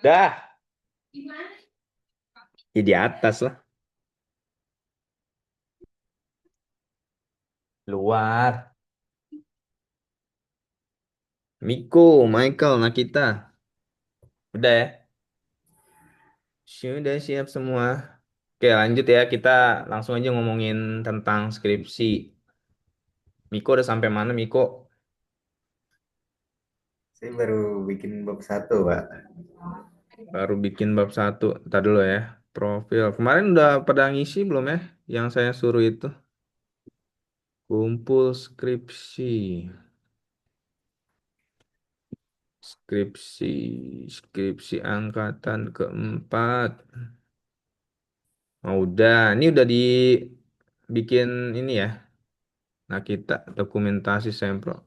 Dah, ya di atas lah. Luar. Miko, Michael, Nakita. Udah ya? Sudah siap semua. Oke, lanjut ya. Kita langsung aja ngomongin tentang skripsi. Miko udah sampai mana, Miko? Saya baru bikin bab satu, Pak. Baru bikin bab satu. Ntar dulu ya. Profil. Kemarin udah pada ngisi belum ya? Yang saya suruh itu. Kumpul skripsi. Skripsi. Skripsi angkatan keempat. Oh, udah. Ini udah dibikin ini ya. Nah, kita dokumentasi sampel.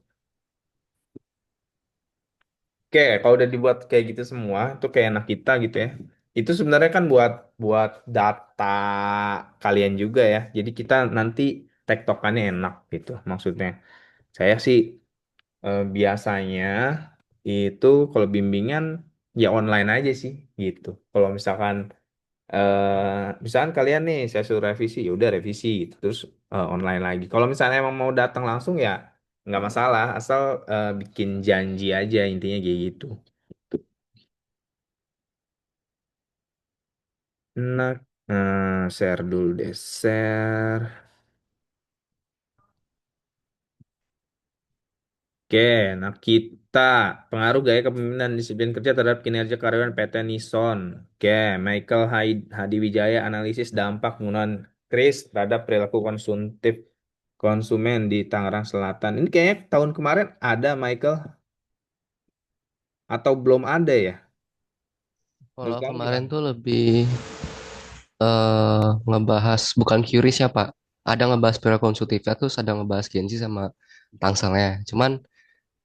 Oke, kalau udah dibuat kayak gitu semua, itu kayak enak kita gitu ya. Itu sebenarnya kan buat buat data kalian juga ya. Jadi kita nanti tektokannya enak gitu maksudnya. Saya sih biasanya itu kalau bimbingan ya online aja sih gitu. Kalau misalkan kalian nih saya suruh revisi, ya udah revisi gitu. Terus online lagi. Kalau misalnya emang mau datang langsung ya nggak masalah, asal bikin janji aja intinya kayak gitu. Nah, share dulu deh, share. Oke, nah kita pengaruh gaya kepemimpinan disiplin kerja terhadap kinerja karyawan PT Nison. Oke, Michael Hadi Wijaya analisis dampak penggunaan kris terhadap perilaku konsumtif konsumen di Tangerang Selatan. Ini kayaknya tahun kemarin ada Michael atau belum ada ya? Menurut Kalau kamu kemarin gimana? tuh lebih ngebahas bukan QRIS ya Pak. Ada ngebahas perilaku konsumtifnya terus ada ngebahas Genzi sama Tangselnya. Cuman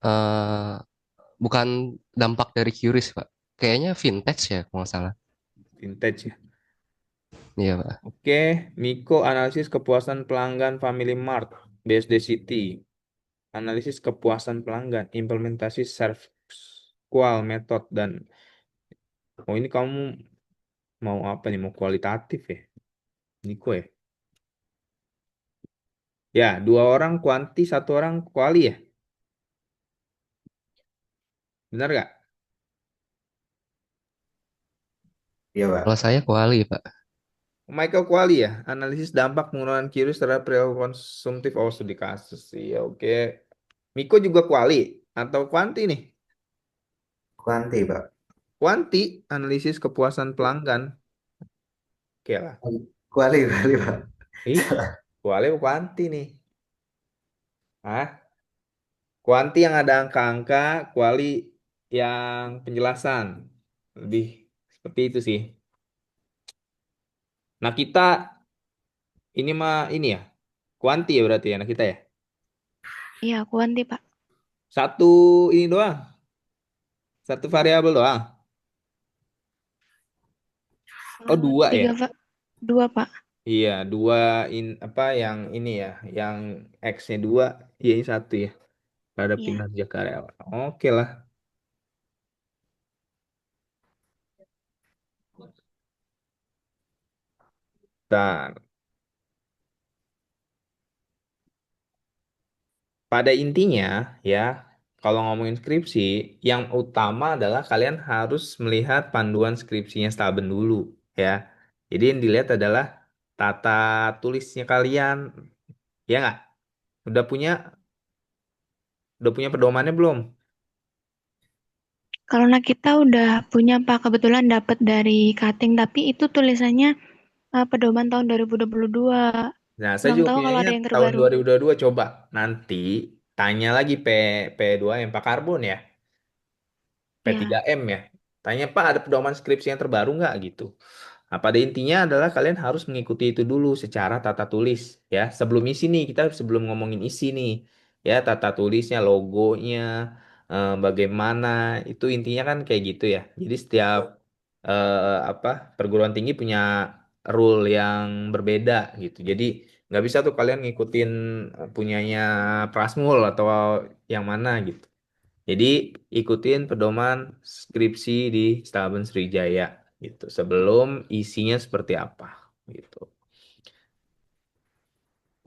eh, bukan dampak dari QRIS Pak. Kayaknya vintage ya kalau nggak salah. Vintage ya. Iya Pak. Oke, Miko analisis kepuasan pelanggan Family Mart BSD City. Analisis kepuasan pelanggan, implementasi serve qual method dan oh ini kamu mau apa nih? Mau kualitatif ya? Niko ya? Ya, dua orang kuanti, satu orang kuali ya? Benar gak? Iya Pak. Kalau saya kuali Pak. Michael kuali ya? Analisis dampak penggunaan QRIS terhadap perilaku konsumtif oh studi kasus sih. Ya, oke. Miko juga kuali atau kuanti nih? Kuanti Pak. Kuanti, analisis kepuasan pelanggan. Oke lah. Kuali, kuali Pak. Ih, kuali apa kuanti nih? Hah? Kuanti yang ada angka-angka, kuali yang penjelasan. Lebih seperti itu sih. Nah kita ini mah ini ya, kuanti ya berarti ya, nah kita ya. Iya, kuanti, Pak. Satu ini doang, satu variabel doang. Oh dua Tiga, ya. Pak. Dua, Pak. Iya, dua apa yang ini ya, yang X-nya dua, Y satu ya. Pada Iya. kinerja karyawan. Oke lah. Dan pada intinya ya, kalau ngomongin skripsi, yang utama adalah kalian harus melihat panduan skripsinya Staben dulu ya. Jadi yang dilihat adalah tata tulisnya kalian, ya nggak? Udah punya udah punya pedomannya belum? Kalau kita udah punya, Pak, kebetulan dapat dari cutting, tapi itu tulisannya pedoman tahun 2022. Nah, saya Belum juga tahu kalau punyanya ada yang tahun terbaru. 2022. Coba nanti tanya lagi P2 yang Pak Karbon ya, Ya. P3M ya. Tanya Pak ada pedoman skripsi yang terbaru nggak gitu. Nah, pada intinya adalah kalian harus mengikuti itu dulu secara tata tulis ya. Sebelum isi nih, kita sebelum ngomongin isi nih, ya tata tulisnya, logonya, bagaimana itu intinya kan kayak gitu ya. Jadi setiap apa perguruan tinggi punya rule yang berbeda gitu. Jadi nggak bisa tuh kalian ngikutin punyanya Prasmul atau yang mana gitu. Jadi ikutin pedoman skripsi di Stalben Sriwijaya gitu. Sebelum isinya seperti apa gitu.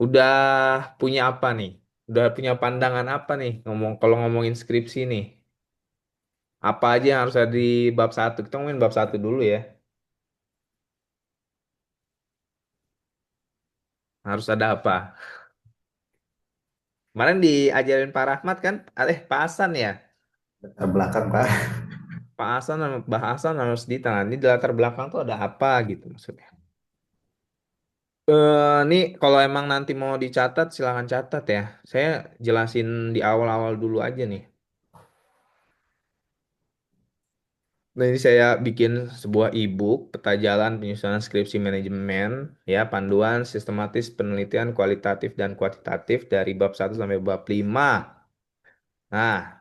Udah punya apa nih? Udah punya pandangan apa nih kalau ngomongin skripsi nih? Apa aja yang harus ada di bab satu? Kita ngomongin bab satu dulu ya. Harus ada apa? Kemarin diajarin Pak Rahmat kan? Pak Hasan ya? Terbelakang, Pak. Pak Hasan sama Mbah Hasan harus ditangani di latar belakang tuh ada apa gitu maksudnya. Nih kalau emang nanti mau dicatat silahkan catat ya. Saya jelasin di awal-awal dulu aja nih. Nah, ini saya bikin sebuah e-book peta jalan penyusunan skripsi manajemen ya, panduan sistematis penelitian kualitatif dan kuantitatif dari bab 1 sampai bab 5. Nah,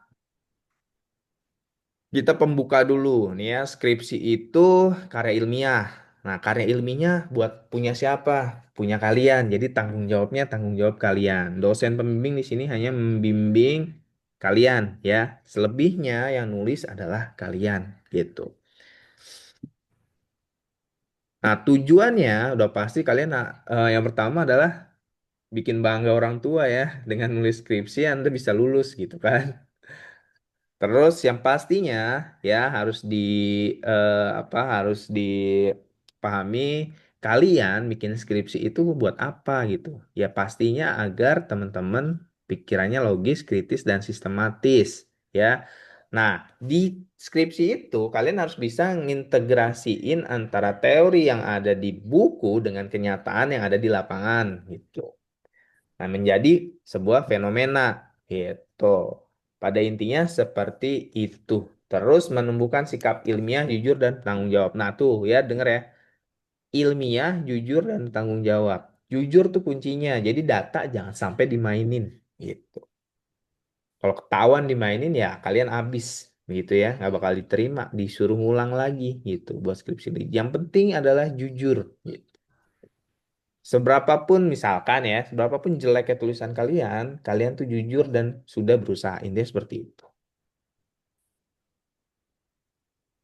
kita pembuka dulu nih ya, skripsi itu karya ilmiah. Nah, karya ilmiahnya buat punya siapa? Punya kalian. Jadi tanggung jawabnya tanggung jawab kalian. Dosen pembimbing di sini hanya membimbing kalian ya. Selebihnya yang nulis adalah kalian gitu. Nah, tujuannya udah pasti kalian yang pertama adalah bikin bangga orang tua ya. Dengan nulis skripsi Anda bisa lulus gitu kan. Terus yang pastinya ya harus dipahami kalian bikin skripsi itu buat apa gitu. Ya pastinya agar teman-teman pikirannya logis, kritis dan sistematis ya. Nah, di skripsi itu kalian harus bisa ngintegrasiin antara teori yang ada di buku dengan kenyataan yang ada di lapangan gitu. Nah, menjadi sebuah fenomena gitu. Pada intinya seperti itu. Terus menumbuhkan sikap ilmiah, jujur, dan tanggung jawab. Nah, tuh ya denger ya. Ilmiah, jujur, dan tanggung jawab. Jujur tuh kuncinya. Jadi data jangan sampai dimainin gitu. Kalau ketahuan dimainin ya kalian habis gitu ya. Nggak bakal diterima. Disuruh ngulang lagi gitu buat skripsi. Yang penting adalah jujur gitu. Seberapapun misalkan ya, seberapapun jeleknya tulisan kalian, kalian tuh jujur dan sudah berusaha. Intinya seperti itu.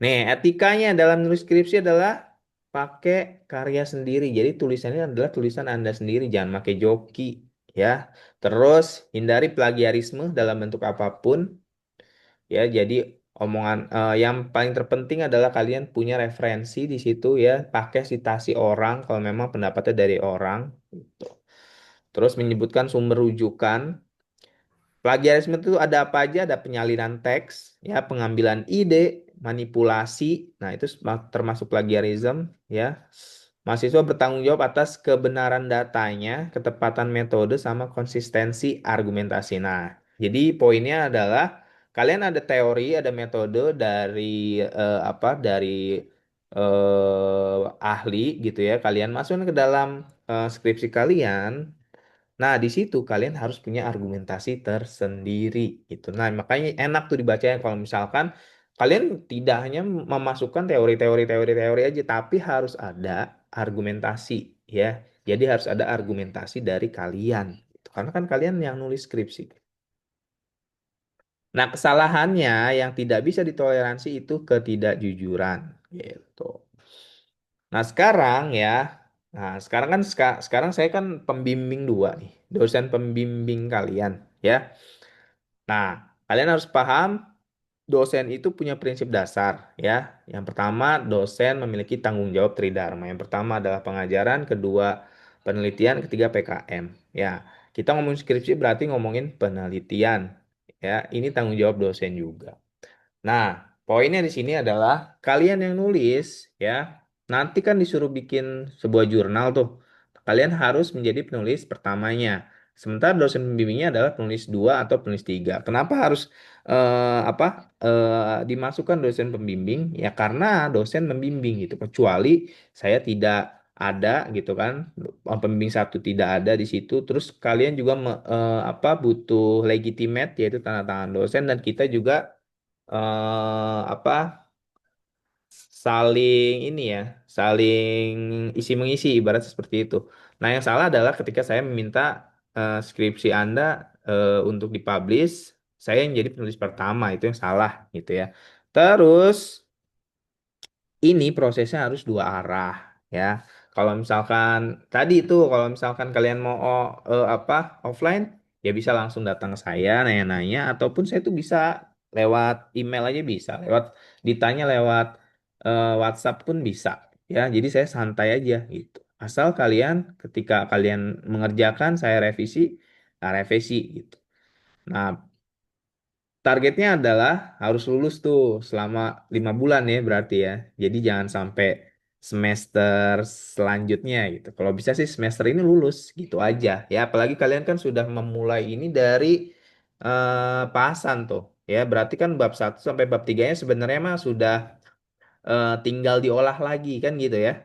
Nih, etikanya dalam nulis skripsi adalah pakai karya sendiri. Jadi tulisannya adalah tulisan Anda sendiri, jangan pakai joki ya. Terus hindari plagiarisme dalam bentuk apapun ya. Jadi yang paling terpenting adalah kalian punya referensi di situ ya, pakai citasi orang kalau memang pendapatnya dari orang gitu. Terus menyebutkan sumber rujukan. Plagiarisme itu ada apa aja? Ada penyalinan teks, ya, pengambilan ide, manipulasi. Nah, itu termasuk plagiarism, ya. Mahasiswa bertanggung jawab atas kebenaran datanya, ketepatan metode, sama konsistensi argumentasi. Nah, jadi poinnya adalah kalian ada teori, ada metode dari dari ahli gitu ya. Kalian masukkan ke dalam skripsi kalian. Nah, di situ kalian harus punya argumentasi tersendiri gitu. Nah, makanya enak tuh dibacanya kalau misalkan kalian tidak hanya memasukkan teori-teori aja, tapi harus ada argumentasi ya. Jadi harus ada argumentasi dari kalian. Gitu. Karena kan kalian yang nulis skripsi. Nah, kesalahannya yang tidak bisa ditoleransi itu ketidakjujuran gitu. Nah, sekarang saya kan pembimbing dua nih, dosen pembimbing kalian ya. Nah, kalian harus paham dosen itu punya prinsip dasar ya. Yang pertama, dosen memiliki tanggung jawab tridharma. Yang pertama adalah pengajaran, kedua penelitian, ketiga PKM. Ya, kita ngomongin skripsi berarti ngomongin penelitian. Ya, ini tanggung jawab dosen juga. Nah, poinnya di sini adalah kalian yang nulis ya, nanti kan disuruh bikin sebuah jurnal tuh. Kalian harus menjadi penulis pertamanya. Sementara dosen pembimbingnya adalah penulis dua atau penulis tiga. Kenapa harus dimasukkan dosen pembimbing? Ya karena dosen membimbing gitu. Kecuali saya tidak ada gitu kan, pembimbing satu tidak ada di situ. Terus kalian juga butuh legitimate yaitu tanda tangan dosen dan kita juga eh apa saling ini ya, saling isi mengisi ibarat seperti itu. Nah, yang salah adalah ketika saya meminta skripsi Anda untuk dipublish Saya yang jadi penulis pertama, itu yang salah gitu ya. Terus ini prosesnya harus dua arah ya. Kalau misalkan tadi itu, kalau misalkan kalian mau apa offline, ya bisa langsung datang ke saya nanya-nanya, ataupun saya tuh bisa lewat email aja bisa, lewat ditanya lewat WhatsApp pun bisa ya. Jadi saya santai aja gitu. Asal kalian ketika kalian mengerjakan saya revisi, nah revisi gitu. Nah, targetnya adalah harus lulus tuh selama 5 bulan ya berarti ya. Jadi jangan sampai semester selanjutnya gitu. Kalau bisa sih semester ini lulus gitu aja ya. Apalagi kalian kan sudah memulai ini dari pasan tuh ya. Berarti kan bab 1 sampai bab 3-nya sebenarnya mah sudah tinggal diolah lagi kan gitu ya.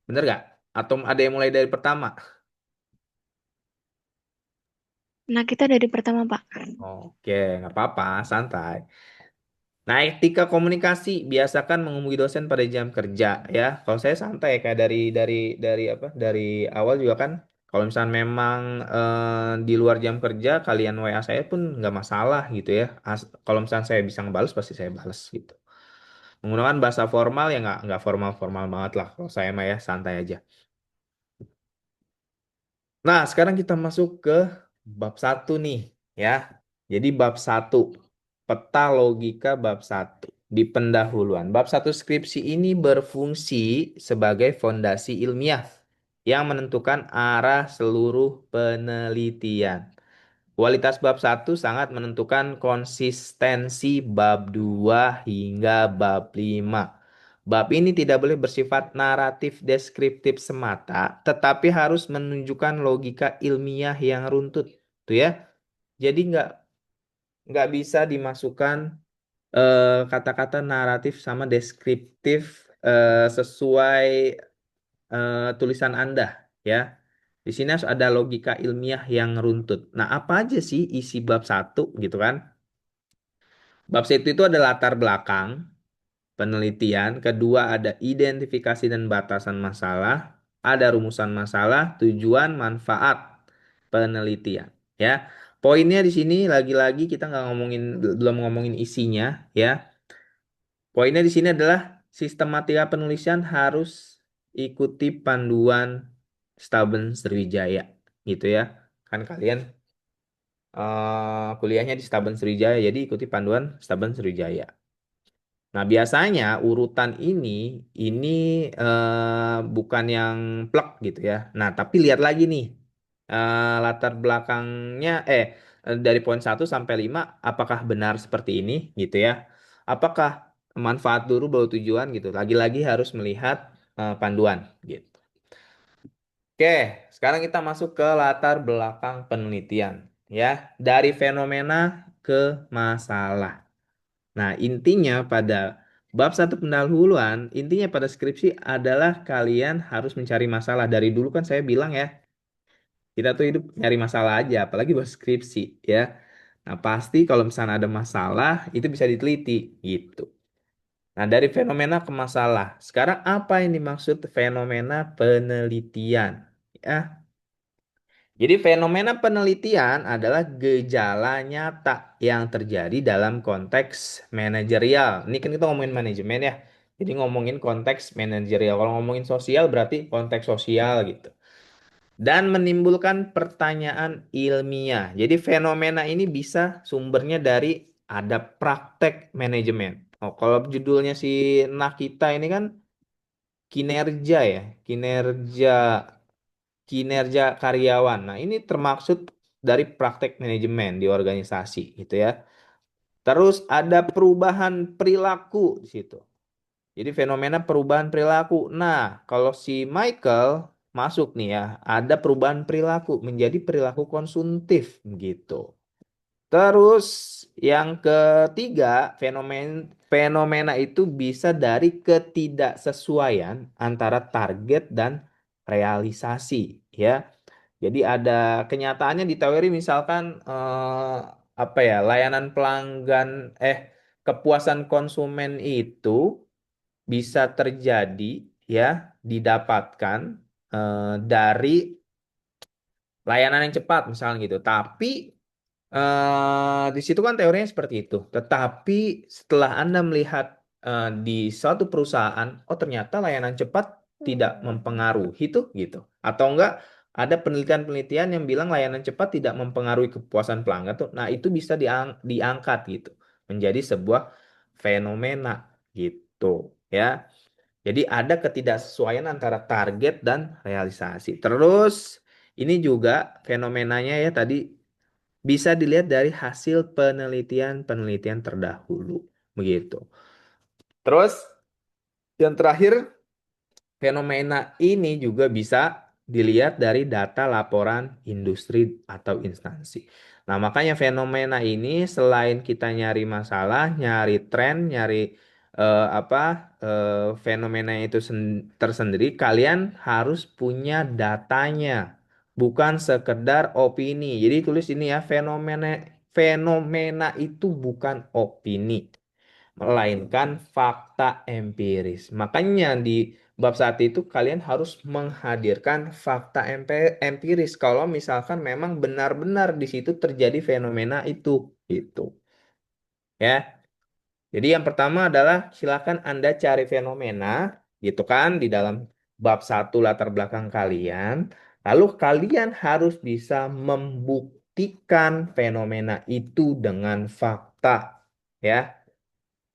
Bener gak? Atau ada yang mulai dari pertama? Nah, kita dari pertama, Pak. Oke, nggak apa-apa, santai. Nah, etika komunikasi biasakan menghubungi dosen pada jam kerja ya. Kalau saya santai kayak dari apa? Dari awal juga kan. Kalau misalnya memang di luar jam kerja kalian WA saya pun nggak masalah gitu ya. Kalau misalnya saya bisa ngebales pasti saya bales gitu. Menggunakan bahasa formal ya nggak formal-formal banget lah. Kalau saya mah ya santai aja. Nah, sekarang kita masuk ke bab 1 nih ya. Jadi bab 1 peta logika bab 1 di pendahuluan. Bab 1 skripsi ini berfungsi sebagai fondasi ilmiah yang menentukan arah seluruh penelitian. Kualitas bab 1 sangat menentukan konsistensi bab 2 hingga bab 5. Bab ini tidak boleh bersifat naratif deskriptif semata, tetapi harus menunjukkan logika ilmiah yang runtut. Tuh ya. Jadi nggak bisa dimasukkan kata-kata naratif sama deskriptif sesuai tulisan Anda ya. Di sini harus ada logika ilmiah yang runtut. Nah, apa aja sih isi bab 1 gitu kan? Bab 1 itu ada latar belakang penelitian, kedua ada identifikasi dan batasan masalah, ada rumusan masalah, tujuan, manfaat penelitian ya. Poinnya di sini lagi-lagi kita nggak ngomongin, belum ngomongin isinya ya. Poinnya di sini adalah sistematika penulisan harus ikuti panduan Staben Sriwijaya gitu ya. Kan kalian kuliahnya di Staben Sriwijaya, jadi ikuti panduan Staben Sriwijaya. Nah, biasanya urutan ini bukan yang plek gitu ya. Nah, tapi lihat lagi nih latar belakangnya dari poin 1 sampai 5 apakah benar seperti ini gitu ya? Apakah manfaat dulu baru tujuan gitu? Lagi-lagi harus melihat panduan gitu. Oke, sekarang kita masuk ke latar belakang penelitian ya, dari fenomena ke masalah. Nah, intinya pada bab 1 pendahuluan, intinya pada skripsi adalah kalian harus mencari masalah. Dari dulu kan saya bilang ya, kita tuh hidup nyari masalah aja, apalagi buat skripsi ya. Nah, pasti kalau misalnya ada masalah, itu bisa diteliti gitu. Nah, dari fenomena ke masalah. Sekarang apa yang dimaksud fenomena penelitian? Ya, jadi fenomena penelitian adalah gejala nyata yang terjadi dalam konteks manajerial. Ini kan kita ngomongin manajemen ya. Jadi ngomongin konteks manajerial. Kalau ngomongin sosial berarti konteks sosial gitu. Dan menimbulkan pertanyaan ilmiah. Jadi fenomena ini bisa sumbernya dari ada praktek manajemen. Oh, kalau judulnya si Nakita ini kan kinerja ya, kinerja kinerja karyawan. Nah, ini termaksud dari praktek manajemen di organisasi gitu ya. Terus ada perubahan perilaku di situ. Jadi fenomena perubahan perilaku. Nah, kalau si Michael masuk nih ya, ada perubahan perilaku menjadi perilaku konsumtif gitu. Terus yang ketiga, fenomena itu bisa dari ketidaksesuaian antara target dan realisasi ya. Jadi ada kenyataannya di teori misalkan apa ya, layanan pelanggan kepuasan konsumen itu bisa terjadi ya, didapatkan dari layanan yang cepat misalnya gitu. Tapi Di situ kan teorinya seperti itu. Tetapi setelah Anda melihat di suatu perusahaan, oh ternyata layanan cepat tidak mempengaruhi tuh gitu. Atau enggak ada penelitian-penelitian yang bilang layanan cepat tidak mempengaruhi kepuasan pelanggan tuh. Nah, itu bisa diangkat gitu menjadi sebuah fenomena gitu ya. Jadi ada ketidaksesuaian antara target dan realisasi. Terus ini juga fenomenanya ya tadi bisa dilihat dari hasil penelitian-penelitian terdahulu begitu. Terus yang terakhir, fenomena ini juga bisa dilihat dari data laporan industri atau instansi. Nah, makanya fenomena ini selain kita nyari masalah, nyari tren, nyari apa fenomena itu tersendiri, kalian harus punya datanya, bukan sekedar opini. Jadi tulis ini ya, fenomena fenomena itu bukan opini melainkan fakta empiris. Makanya di bab saat itu kalian harus menghadirkan fakta empiris kalau misalkan memang benar-benar di situ terjadi fenomena itu gitu. Ya. Jadi yang pertama adalah silakan Anda cari fenomena gitu kan di dalam bab satu latar belakang kalian. Lalu kalian harus bisa membuktikan fenomena itu dengan fakta. Ya,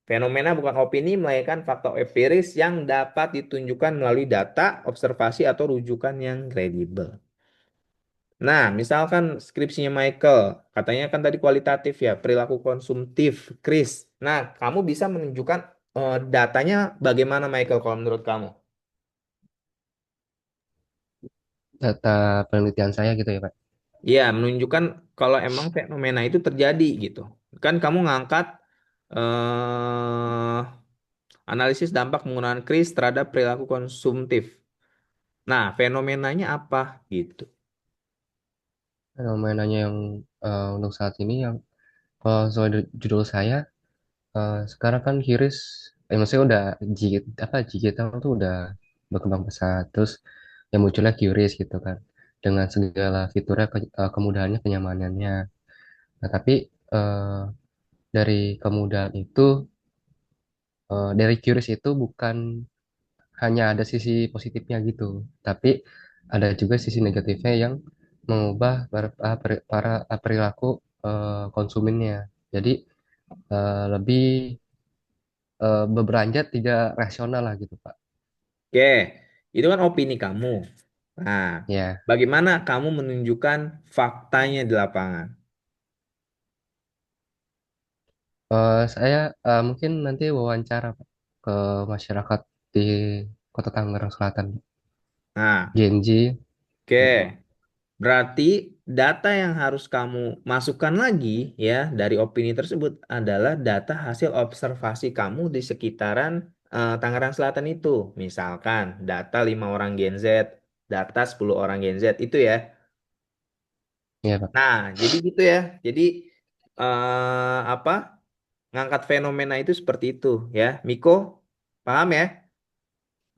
fenomena bukan opini, melainkan fakta empiris yang dapat ditunjukkan melalui data, observasi, atau rujukan yang kredibel. Nah, misalkan skripsinya Michael, katanya kan tadi kualitatif ya, perilaku konsumtif, Chris. Nah, kamu bisa menunjukkan datanya bagaimana Michael kalau menurut kamu? Data penelitian saya gitu ya Pak. Iya, menunjukkan kalau emang fenomena itu terjadi gitu. Kan kamu ngangkat eh, analisis dampak penggunaan Chris terhadap perilaku konsumtif. Nah, fenomenanya apa gitu? Fenomenanya yang untuk saat ini yang kalau sesuai judul saya, sekarang kan QRIS, maksudnya udah digital tuh udah berkembang pesat. Terus yang munculnya QRIS gitu kan, dengan segala fiturnya, kemudahannya, kenyamanannya. Nah, tapi eh, dari kemudahan itu, dari QRIS itu bukan hanya ada sisi positifnya gitu, tapi ada juga sisi negatifnya yang mengubah perilaku konsumennya. Jadi lebih berberanjat tidak rasional lah gitu Pak. Oke, itu kan opini kamu. Nah, Ya, bagaimana kamu menunjukkan faktanya di lapangan? saya mungkin nanti wawancara Pak, ke masyarakat di Kota Tangerang Selatan, Nah, Genji. oke. Mm-mm. Berarti data yang harus kamu masukkan lagi ya dari opini tersebut adalah data hasil observasi kamu di sekitaran Tangerang Selatan itu. Misalkan data 5 orang Gen Z, data 10 orang Gen Z itu ya. Iya Pak. Nah, jadi gitu ya. Jadi apa? Ngangkat fenomena itu seperti itu ya. Miko, paham ya?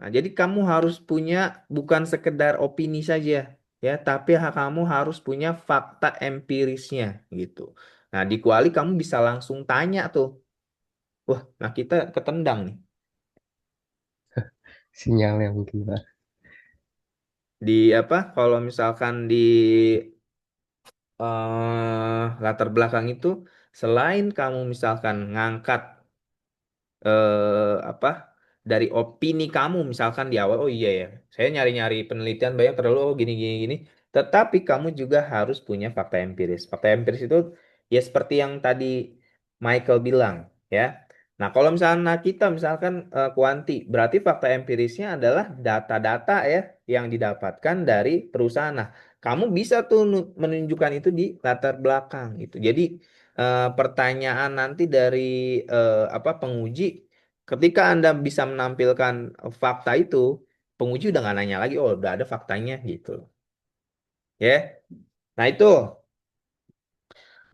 Nah, jadi kamu harus punya bukan sekedar opini saja ya, tapi kamu harus punya fakta empirisnya gitu. Nah, di kuali kamu bisa langsung tanya tuh. Wah, nah kita ketendang nih. Sinyalnya mungkin Pak. Di apa? Kalau misalkan di latar belakang itu selain kamu misalkan ngangkat apa dari opini kamu misalkan di awal oh iya ya saya nyari-nyari penelitian banyak terlalu oh gini gini gini tetapi kamu juga harus punya fakta empiris itu ya seperti yang tadi Michael bilang ya nah kalau misalnya kita misalkan kuanti berarti fakta empirisnya adalah data-data ya yang didapatkan dari perusahaan nah kamu bisa tuh menunjukkan itu di latar belakang gitu jadi pertanyaan nanti dari apa penguji ketika Anda bisa menampilkan fakta itu penguji udah nggak nanya lagi oh udah ada faktanya gitu ya nah itu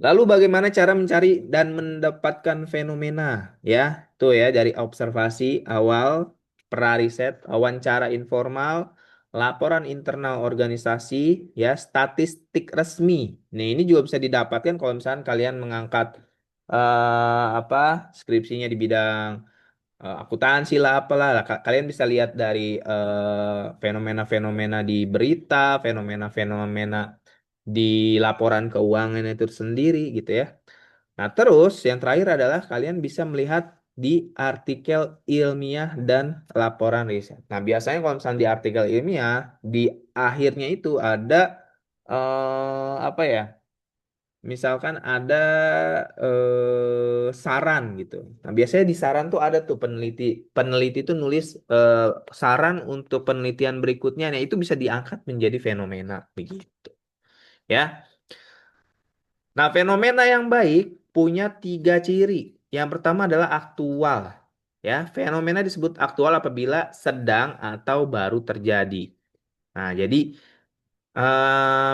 lalu bagaimana cara mencari dan mendapatkan fenomena ya tuh ya dari observasi awal pra riset wawancara informal laporan internal organisasi, ya, statistik resmi. Nih, ini juga bisa didapatkan kalau misalnya kalian mengangkat apa skripsinya di bidang akuntansi lah apalah. Lah, kalian bisa lihat dari fenomena-fenomena di berita, fenomena-fenomena di laporan keuangan itu sendiri gitu ya. Nah, terus yang terakhir adalah kalian bisa melihat di artikel ilmiah dan laporan riset. Nah, biasanya kalau misalnya di artikel ilmiah, di akhirnya itu ada apa ya? Misalkan ada saran gitu. Nah, biasanya di saran tuh ada tuh peneliti. Peneliti tuh nulis saran untuk penelitian berikutnya. Nah, itu bisa diangkat menjadi fenomena begitu. Ya. Nah, fenomena yang baik punya tiga ciri. Yang pertama adalah aktual. Ya, fenomena disebut aktual apabila sedang atau baru terjadi. Nah, jadi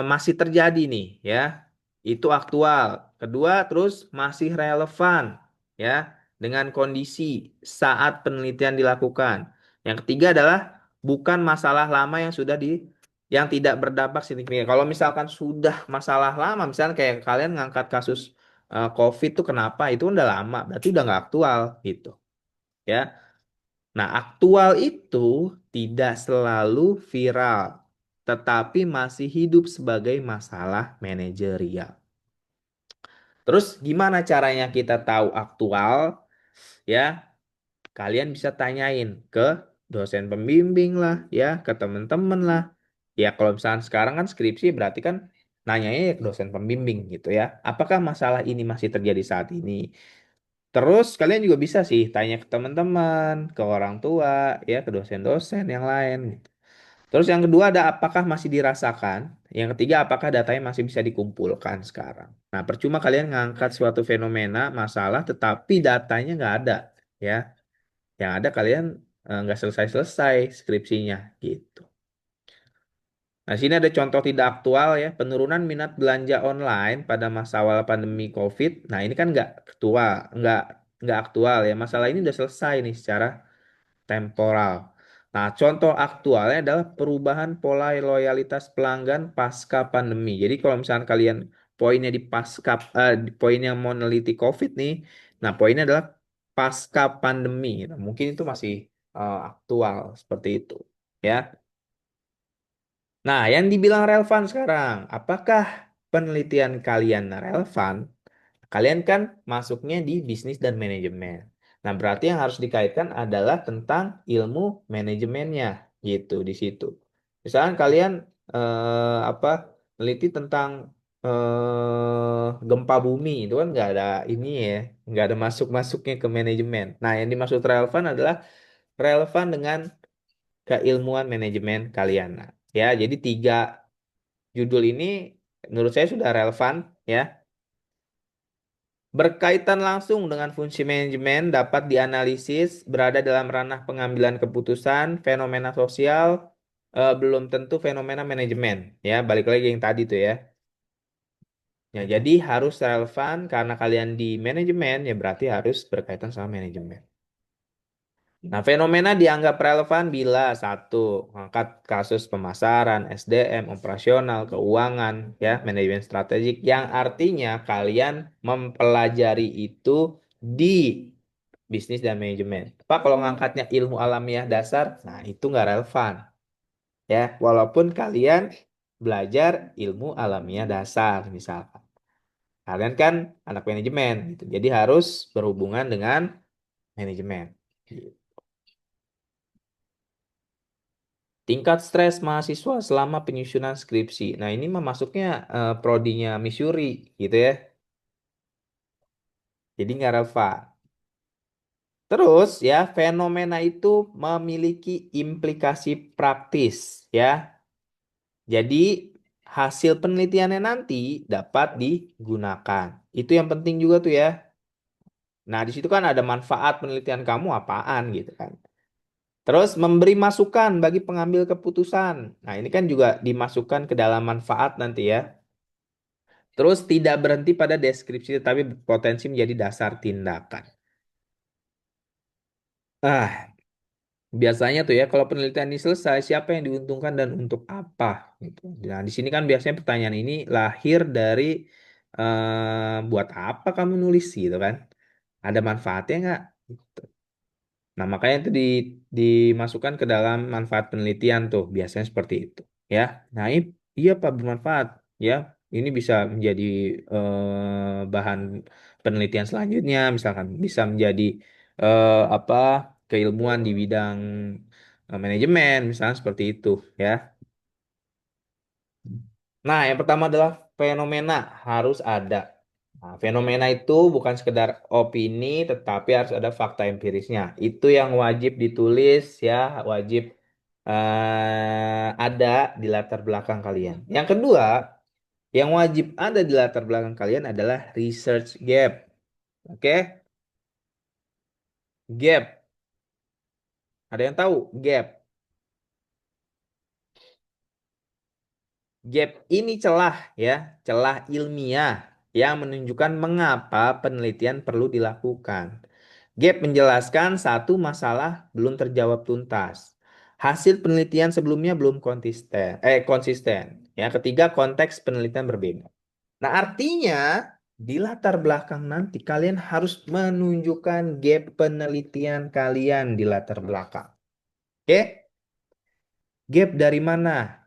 masih terjadi nih, ya. Itu aktual. Kedua, terus masih relevan, ya, dengan kondisi saat penelitian dilakukan. Yang ketiga adalah bukan masalah lama yang tidak berdampak signifikan. Kalau misalkan sudah masalah lama, misalnya kayak kalian ngangkat kasus COVID tuh kenapa? Itu udah lama, berarti udah nggak aktual gitu, ya. Nah, aktual itu tidak selalu viral, tetapi masih hidup sebagai masalah manajerial. Terus gimana caranya kita tahu aktual? Ya, kalian bisa tanyain ke dosen pembimbing lah, ya, ke teman-teman lah. Ya, kalau misalnya sekarang kan skripsi berarti kan nanyanya ya ke dosen pembimbing gitu ya. Apakah masalah ini masih terjadi saat ini? Terus kalian juga bisa sih tanya ke teman-teman, ke orang tua, ya, ke dosen-dosen yang lain gitu. Terus yang kedua ada apakah masih dirasakan? Yang ketiga apakah datanya masih bisa dikumpulkan sekarang? Nah, percuma kalian ngangkat suatu fenomena, masalah, tetapi datanya nggak ada, ya. Yang ada kalian nggak selesai-selesai skripsinya gitu. Nah, sini ada contoh tidak aktual ya, penurunan minat belanja online pada masa awal pandemi COVID. Nah, ini kan nggak nggak aktual ya. Masalah ini udah selesai nih secara temporal. Nah, contoh aktualnya adalah perubahan pola loyalitas pelanggan pasca pandemi. Jadi kalau misalnya kalian poinnya di poin yang mau neliti COVID nih, nah poinnya adalah pasca pandemi. Nah, mungkin itu masih aktual seperti itu, ya. Nah, yang dibilang relevan sekarang, apakah penelitian kalian relevan? Kalian kan masuknya di bisnis dan manajemen. Nah, berarti yang harus dikaitkan adalah tentang ilmu manajemennya gitu di situ. Misalkan kalian apa neliti tentang gempa bumi itu kan nggak ada ini ya, nggak ada masuk-masuknya ke manajemen. Nah, yang dimaksud relevan adalah relevan dengan keilmuan manajemen kalian. Nah, ya, jadi tiga judul ini menurut saya sudah relevan ya. Berkaitan langsung dengan fungsi manajemen dapat dianalisis berada dalam ranah pengambilan keputusan, fenomena sosial, belum tentu fenomena manajemen. Ya, balik lagi yang tadi tuh ya. Ya, jadi harus relevan karena kalian di manajemen ya berarti harus berkaitan sama manajemen. Nah, fenomena dianggap relevan bila satu, mengangkat kasus pemasaran, SDM, operasional, keuangan, ya, manajemen strategik, yang artinya kalian mempelajari itu di bisnis dan manajemen. Pak, kalau ngangkatnya ilmu alamiah dasar, nah itu nggak relevan, ya. Walaupun kalian belajar ilmu alamiah dasar, misalkan. Kalian kan anak manajemen, gitu. Jadi harus berhubungan dengan manajemen. Tingkat stres mahasiswa selama penyusunan skripsi. Nah, ini mah masuknya prodinya Missouri gitu ya. Jadi nggak relevan. Terus ya, fenomena itu memiliki implikasi praktis ya. Jadi hasil penelitiannya nanti dapat digunakan. Itu yang penting juga tuh ya. Nah, di situ kan ada manfaat penelitian kamu apaan gitu kan. Terus memberi masukan bagi pengambil keputusan. Nah, ini kan juga dimasukkan ke dalam manfaat nanti ya. Terus tidak berhenti pada deskripsi tetapi berpotensi menjadi dasar tindakan. Ah, Biasanya tuh ya, kalau penelitian ini selesai, siapa yang diuntungkan dan untuk apa? Gitu. Nah, di sini kan biasanya pertanyaan ini lahir dari buat apa kamu nulis gitu kan? Ada manfaatnya nggak? Gitu. Nah, makanya itu dimasukkan ke dalam manfaat penelitian tuh, biasanya seperti itu. Ya, nah iya Pak bermanfaat. Ya, ini bisa menjadi bahan penelitian selanjutnya, misalkan bisa menjadi apa keilmuan di bidang manajemen, misalnya seperti itu. Ya. Nah, yang pertama adalah fenomena harus ada. Nah, fenomena itu bukan sekedar opini, tetapi harus ada fakta empirisnya. Itu yang wajib ditulis ya, wajib ada di latar belakang kalian. Yang kedua, yang wajib ada di latar belakang kalian adalah research gap. Oke? Gap. Ada yang tahu? Gap. Gap ini celah ya, celah ilmiah yang menunjukkan mengapa penelitian perlu dilakukan. Gap menjelaskan satu masalah belum terjawab tuntas. Hasil penelitian sebelumnya belum konsisten. Ya, ketiga konteks penelitian berbeda. Nah, artinya di latar belakang nanti kalian harus menunjukkan gap penelitian kalian di latar belakang. Oke? Gap dari mana?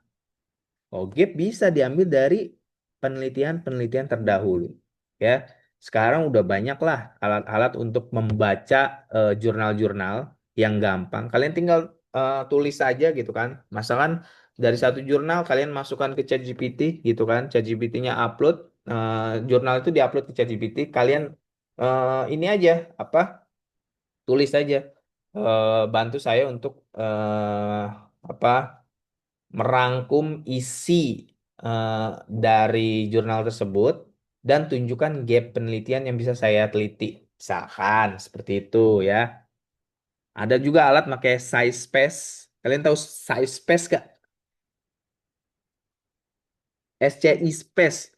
Oh, gap bisa diambil dari penelitian-penelitian terdahulu. Ya, sekarang udah banyak lah alat-alat untuk membaca jurnal-jurnal yang gampang. Kalian tinggal tulis saja gitu kan. Misalkan dari satu jurnal kalian masukkan ke ChatGPT gitu kan. ChatGPT-nya upload jurnal itu diupload ke ChatGPT. Kalian ini aja apa? Tulis saja. Bantu saya untuk apa? Merangkum isi eh, dari jurnal tersebut dan tunjukkan gap penelitian yang bisa saya teliti. Misalkan seperti itu ya. Ada juga alat pakai size space. Kalian tahu size space gak? SCI space.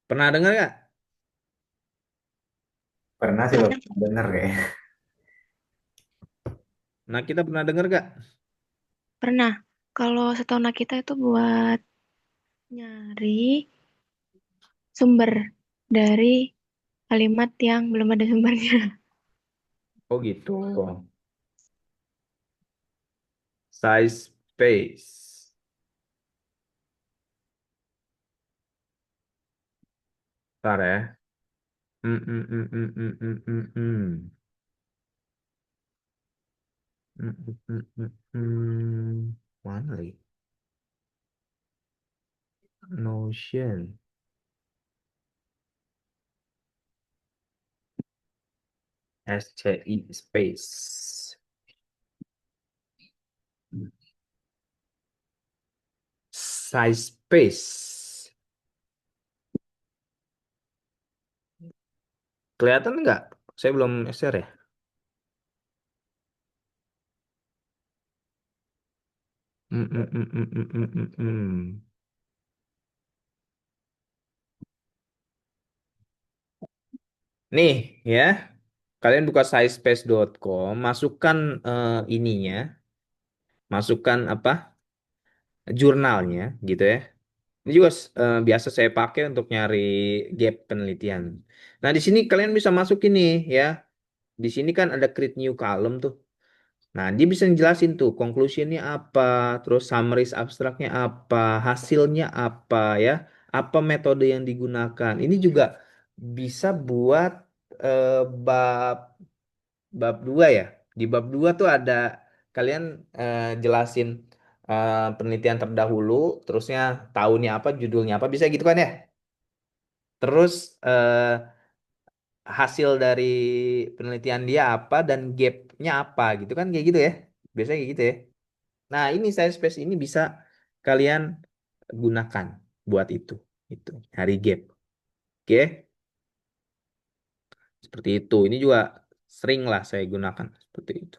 Pernah dengar gak? Pernah sih Bapak dengar kayak. Nah, kita pernah dengar gak? Pernah. Kalau setahu kita itu buat nyari sumber dari kalimat yang belum ada sumbernya. Oh gitu. Size space. Ntar ya. Hmm, hmm, hmm, hmm, hmm, hmm, hmm, hmm. Hmm, hmm, hmm, hmm, hmm. Mana lagi? Notion. SCI space. Size space. Kelihatan nggak? Saya belum share ya. Hmm, hmm, hmm, hmm, hmm, hmm, hmm, hmm. Nih ya, kalian buka sizespace.com, masukkan ininya, masukkan apa? Jurnalnya gitu ya. Ini juga biasa saya pakai untuk nyari gap penelitian. Nah, di sini kalian bisa masuk ini ya. Di sini kan ada create new column tuh. Nah, dia bisa ngejelasin tuh conclusionnya apa, terus summaries abstraknya apa, hasilnya apa ya, apa metode yang digunakan. Ini juga bisa buat eh, bab bab 2 ya. Di bab 2 tuh ada kalian jelasin penelitian terdahulu, terusnya tahunnya apa, judulnya apa, bisa gitu kan ya. Terus hasil dari penelitian dia apa dan gapnya apa gitu kan kayak gitu ya. Biasanya kayak gitu ya. Nah, ini science space ini bisa kalian gunakan buat itu hari gap. Oke, seperti itu. Ini juga sering lah saya gunakan seperti itu.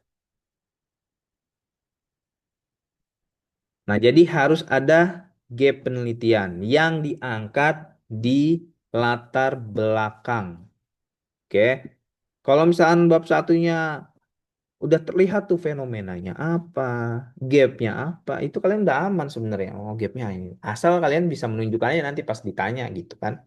Nah, jadi harus ada gap penelitian yang diangkat di latar belakang. Oke. Kalau misalkan bab satunya udah terlihat tuh fenomenanya apa, gapnya apa, itu kalian udah aman sebenarnya. Oh, gapnya ini. Asal kalian bisa menunjukkannya nanti pas ditanya gitu kan.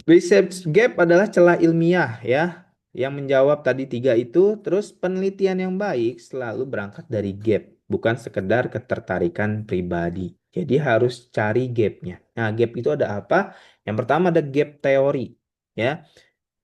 Research gap adalah celah ilmiah ya, yang menjawab tadi tiga itu. Terus penelitian yang baik selalu berangkat dari gap, bukan sekedar ketertarikan pribadi. Jadi harus cari gapnya. Nah, gap itu ada apa? Yang pertama ada gap teori ya.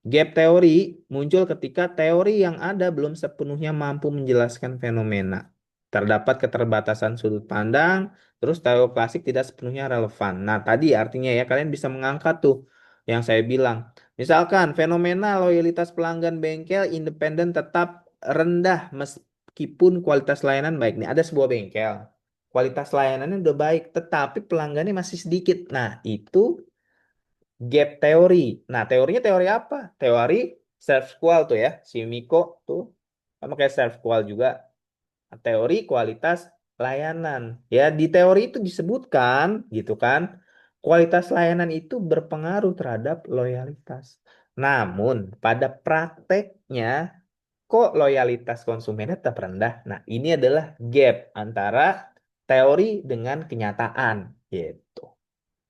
Gap teori muncul ketika teori yang ada belum sepenuhnya mampu menjelaskan fenomena. Terdapat keterbatasan sudut pandang, terus teori klasik tidak sepenuhnya relevan. Nah, tadi artinya ya kalian bisa mengangkat tuh yang saya bilang. Misalkan fenomena loyalitas pelanggan bengkel independen tetap rendah meskipun kualitas layanan baik. Nih ada sebuah bengkel. Kualitas layanannya udah baik, tetapi pelanggannya masih sedikit. Nah, itu gap teori. Nah, teorinya teori apa? Teori self squal tuh ya. Si Miko tuh sama kayak self squal juga. Teori kualitas layanan. Ya, di teori itu disebutkan gitu kan. Kualitas layanan itu berpengaruh terhadap loyalitas. Namun, pada prakteknya kok loyalitas konsumennya tetap rendah. Nah, ini adalah gap antara teori dengan kenyataan gitu.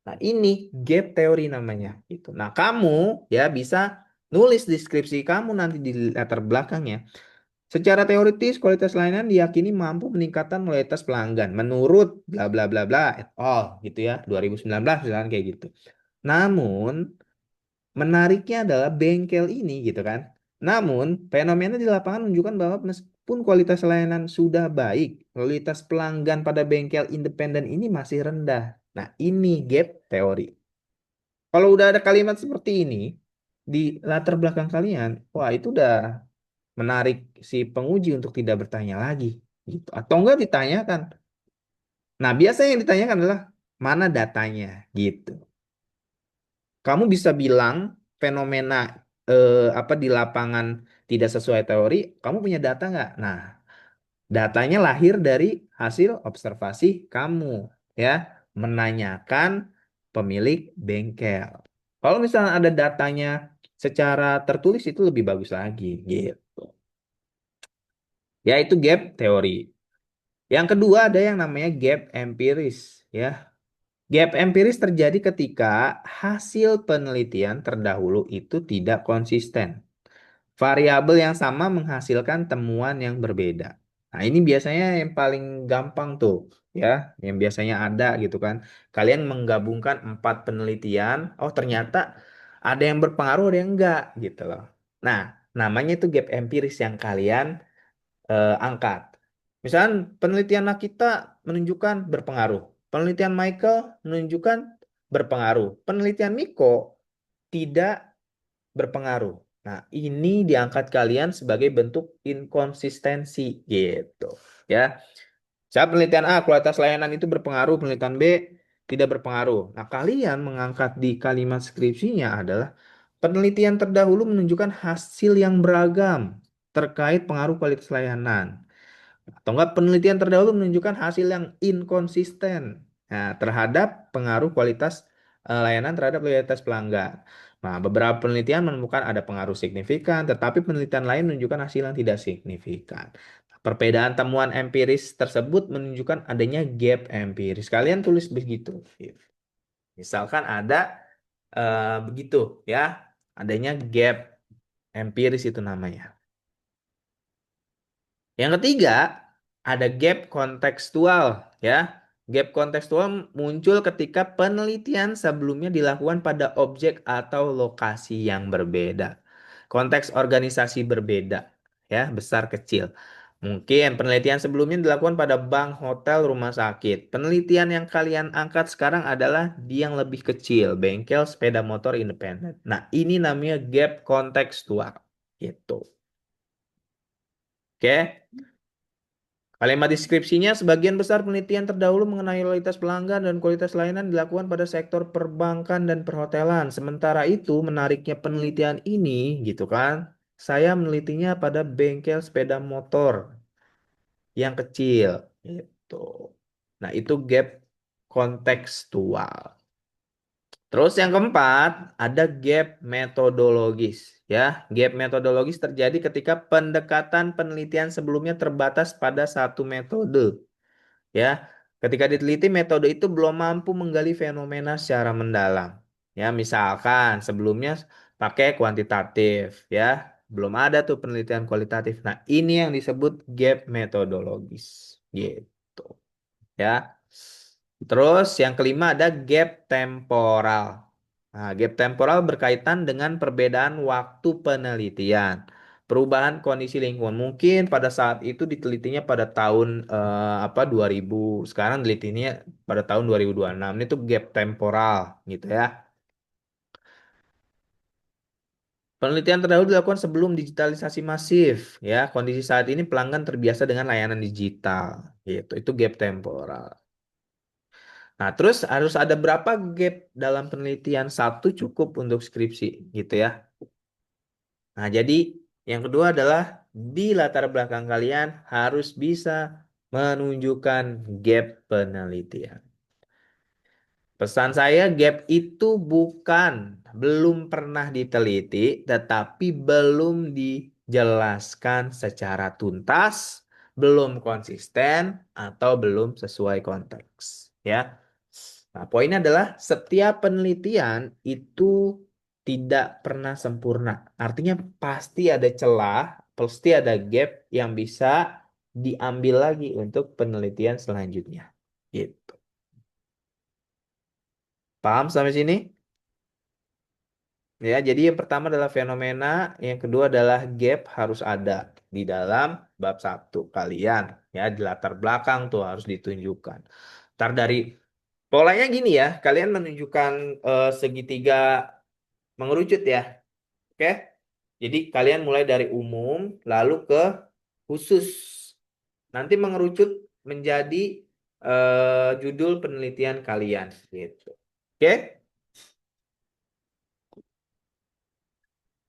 Nah, ini gap teori namanya gitu. Nah, kamu ya bisa nulis deskripsi kamu nanti di latar belakangnya. Secara teoritis, kualitas layanan diyakini mampu meningkatkan loyalitas pelanggan menurut bla bla bla bla et al gitu ya, 2019 misalkan kayak gitu. Namun, menariknya adalah bengkel ini gitu kan. Namun, fenomena di lapangan menunjukkan bahwa meskipun kualitas layanan sudah baik, loyalitas pelanggan pada bengkel independen ini masih rendah. Nah, ini gap teori. Kalau udah ada kalimat seperti ini di latar belakang kalian, wah itu udah menarik si penguji untuk tidak bertanya lagi gitu. Atau enggak ditanyakan. Nah, biasanya yang ditanyakan adalah mana datanya gitu. Kamu bisa bilang fenomena apa di lapangan tidak sesuai teori, kamu punya data nggak? Nah, datanya lahir dari hasil observasi kamu ya, menanyakan pemilik bengkel. Kalau misalnya ada datanya secara tertulis itu lebih bagus lagi gitu. Ya itu gap teori. Yang kedua ada yang namanya gap empiris ya. Gap empiris terjadi ketika hasil penelitian terdahulu itu tidak konsisten. Variabel yang sama menghasilkan temuan yang berbeda. Nah, ini biasanya yang paling gampang tuh, ya, yang biasanya ada gitu kan. Kalian menggabungkan 4 penelitian, oh ternyata ada yang berpengaruh, ada yang enggak gitu loh. Nah, namanya itu gap empiris yang kalian angkat. Misalnya penelitian kita menunjukkan berpengaruh. Penelitian Michael menunjukkan berpengaruh. Penelitian Miko tidak berpengaruh. Nah, ini diangkat kalian sebagai bentuk inkonsistensi gitu. Ya. Saat penelitian A, kualitas layanan itu berpengaruh, penelitian B tidak berpengaruh. Nah, kalian mengangkat di kalimat skripsinya adalah penelitian terdahulu menunjukkan hasil yang beragam terkait pengaruh kualitas layanan. Atau enggak penelitian terdahulu menunjukkan hasil yang inkonsisten terhadap pengaruh kualitas layanan terhadap loyalitas pelanggan. Nah, beberapa penelitian menemukan ada pengaruh signifikan, tetapi penelitian lain menunjukkan hasil yang tidak signifikan. Perbedaan temuan empiris tersebut menunjukkan adanya gap empiris. Kalian tulis begitu. Misalkan ada begitu ya, adanya gap empiris itu namanya. Yang ketiga, ada gap kontekstual ya. Gap kontekstual muncul ketika penelitian sebelumnya dilakukan pada objek atau lokasi yang berbeda. Konteks organisasi berbeda ya, besar kecil. Mungkin penelitian sebelumnya dilakukan pada bank, hotel, rumah sakit. Penelitian yang kalian angkat sekarang adalah di yang lebih kecil, bengkel, sepeda motor independen. Nah, ini namanya gap kontekstual. Gitu. Oke. Kalimat deskripsinya, sebagian besar penelitian terdahulu mengenai loyalitas pelanggan dan kualitas layanan dilakukan pada sektor perbankan dan perhotelan. Sementara itu, menariknya penelitian ini, gitu kan, saya menelitinya pada bengkel sepeda motor yang kecil, gitu. Nah, itu gap kontekstual. Terus yang keempat, ada gap metodologis. Ya, gap metodologis terjadi ketika pendekatan penelitian sebelumnya terbatas pada satu metode. Ya, ketika diteliti metode itu belum mampu menggali fenomena secara mendalam. Ya, misalkan sebelumnya pakai kuantitatif, ya, belum ada tuh penelitian kualitatif. Nah, ini yang disebut gap metodologis, gitu. Ya. Terus yang kelima ada gap temporal. Nah, gap temporal berkaitan dengan perbedaan waktu penelitian, perubahan kondisi lingkungan. Mungkin pada saat itu ditelitinya pada tahun 2000, sekarang ditelitinya pada tahun 2026. Ini tuh gap temporal gitu ya. Penelitian terdahulu dilakukan sebelum digitalisasi masif, ya. Kondisi saat ini pelanggan terbiasa dengan layanan digital, gitu. Itu gap temporal. Nah, terus harus ada berapa gap dalam penelitian? Satu cukup untuk skripsi, gitu ya. Nah, jadi yang kedua adalah di latar belakang kalian harus bisa menunjukkan gap penelitian. Pesan saya, gap itu bukan belum pernah diteliti, tetapi belum dijelaskan secara tuntas, belum konsisten, atau belum sesuai konteks. Ya. Nah, poinnya adalah setiap penelitian itu tidak pernah sempurna. Artinya pasti ada celah, pasti ada gap yang bisa diambil lagi untuk penelitian selanjutnya. Gitu. Paham sampai sini? Ya, jadi yang pertama adalah fenomena, yang kedua adalah gap harus ada di dalam bab satu kalian. Ya, di latar belakang tuh harus ditunjukkan. Ntar dari polanya gini ya, kalian menunjukkan segitiga mengerucut ya. Oke? Jadi kalian mulai dari umum, lalu ke khusus. Nanti mengerucut menjadi judul penelitian kalian. Gitu. Oke?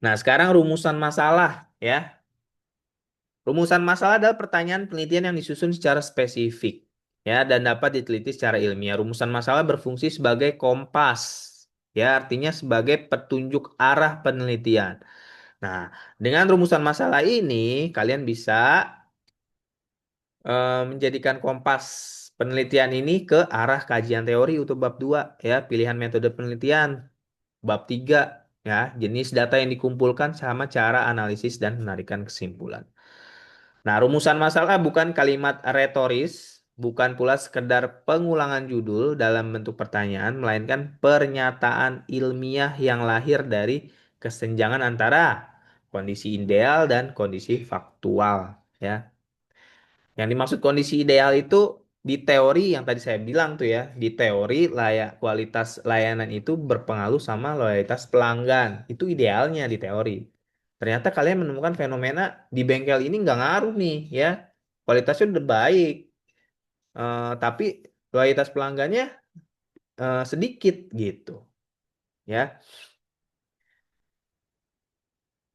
Nah, sekarang rumusan masalah ya. Rumusan masalah adalah pertanyaan penelitian yang disusun secara spesifik ya dan dapat diteliti secara ilmiah. Rumusan masalah berfungsi sebagai kompas ya, artinya sebagai petunjuk arah penelitian. Nah, dengan rumusan masalah ini kalian bisa menjadikan kompas penelitian ini ke arah kajian teori untuk bab 2 ya, pilihan metode penelitian bab 3 ya, jenis data yang dikumpulkan sama cara analisis dan penarikan kesimpulan. Nah, rumusan masalah bukan kalimat retoris, bukan pula sekedar pengulangan judul dalam bentuk pertanyaan, melainkan pernyataan ilmiah yang lahir dari kesenjangan antara kondisi ideal dan kondisi faktual, ya. Yang dimaksud kondisi ideal itu di teori yang tadi saya bilang tuh ya, di teori kualitas layanan itu berpengaruh sama loyalitas pelanggan. Itu idealnya di teori. Ternyata kalian menemukan fenomena di bengkel ini nggak ngaruh nih ya. Kualitasnya udah baik, tapi loyalitas pelanggannya sedikit gitu ya.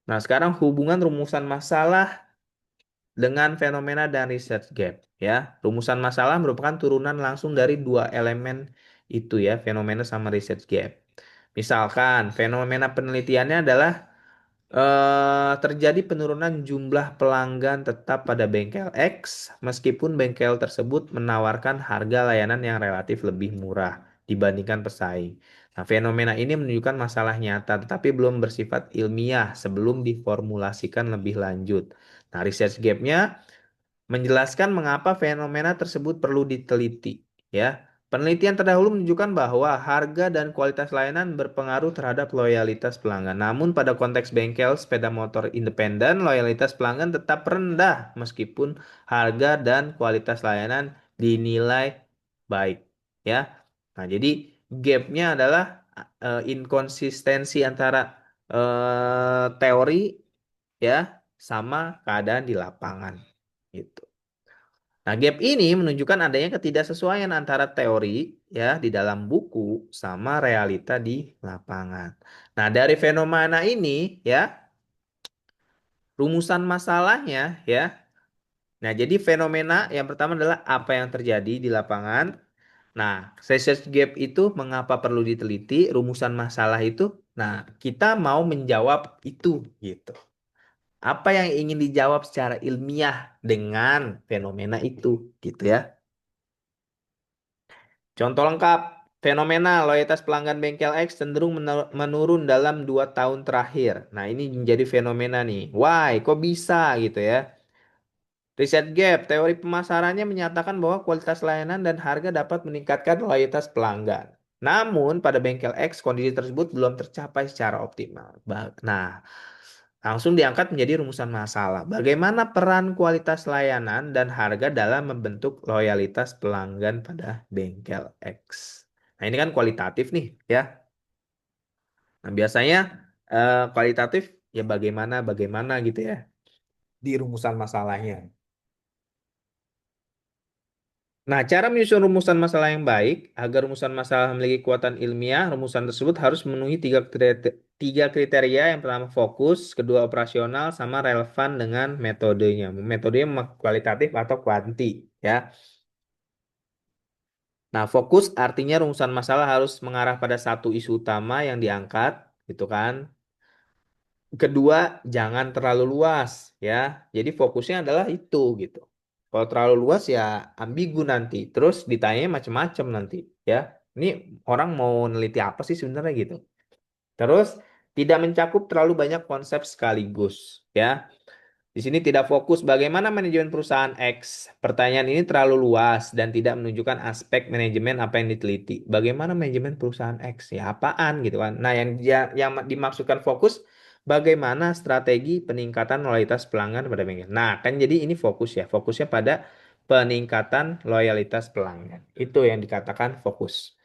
Nah, sekarang hubungan rumusan masalah dengan fenomena dan research gap ya. Rumusan masalah merupakan turunan langsung dari dua elemen itu ya, fenomena sama research gap. Misalkan fenomena penelitiannya adalah terjadi penurunan jumlah pelanggan tetap pada bengkel X meskipun bengkel tersebut menawarkan harga layanan yang relatif lebih murah dibandingkan pesaing. Nah, fenomena ini menunjukkan masalah nyata tetapi belum bersifat ilmiah sebelum diformulasikan lebih lanjut. Nah, research gap-nya menjelaskan mengapa fenomena tersebut perlu diteliti. Ya, penelitian terdahulu menunjukkan bahwa harga dan kualitas layanan berpengaruh terhadap loyalitas pelanggan. Namun pada konteks bengkel sepeda motor independen, loyalitas pelanggan tetap rendah meskipun harga dan kualitas layanan dinilai baik. Ya, nah jadi gapnya adalah inkonsistensi antara teori ya sama keadaan di lapangan gitu. Nah, gap ini menunjukkan adanya ketidaksesuaian antara teori ya di dalam buku sama realita di lapangan. Nah, dari fenomena ini ya, rumusan masalahnya ya. Nah, jadi fenomena yang pertama adalah apa yang terjadi di lapangan. Nah, research gap itu mengapa perlu diteliti, rumusan masalah itu. Nah, kita mau menjawab itu gitu. Apa yang ingin dijawab secara ilmiah dengan fenomena itu gitu ya. Contoh lengkap, fenomena loyalitas pelanggan bengkel X cenderung menurun dalam 2 tahun terakhir. Nah, ini menjadi fenomena nih. Why? Kok bisa gitu ya? Riset Gap, teori pemasarannya menyatakan bahwa kualitas layanan dan harga dapat meningkatkan loyalitas pelanggan. Namun, pada bengkel X, kondisi tersebut belum tercapai secara optimal. Nah, langsung diangkat menjadi rumusan masalah. Bagaimana peran kualitas layanan dan harga dalam membentuk loyalitas pelanggan pada bengkel X? Nah, ini kan kualitatif nih, ya. Nah, biasanya kualitatif ya bagaimana gitu ya di rumusan masalahnya. Nah, cara menyusun rumusan masalah yang baik agar rumusan masalah memiliki kekuatan ilmiah, rumusan tersebut harus memenuhi tiga kriteria. Yang pertama fokus, kedua operasional, sama relevan dengan metodenya. Metodenya kualitatif atau kuanti, ya. Nah, fokus artinya rumusan masalah harus mengarah pada satu isu utama yang diangkat, gitu kan. Kedua, jangan terlalu luas, ya. Jadi fokusnya adalah itu, gitu. Kalau terlalu luas ya ambigu nanti. Terus ditanya macam-macam nanti, ya. Ini orang mau neliti apa sih sebenarnya gitu. Terus tidak mencakup terlalu banyak konsep sekaligus, ya. Di sini tidak fokus bagaimana manajemen perusahaan X. Pertanyaan ini terlalu luas dan tidak menunjukkan aspek manajemen apa yang diteliti. Bagaimana manajemen perusahaan X? Ya apaan gitu kan. Nah, yang dimaksudkan fokus bagaimana strategi peningkatan loyalitas pelanggan pada bengkel. Nah, kan jadi ini fokus ya. Fokusnya pada peningkatan loyalitas pelanggan. Itu yang dikatakan fokus.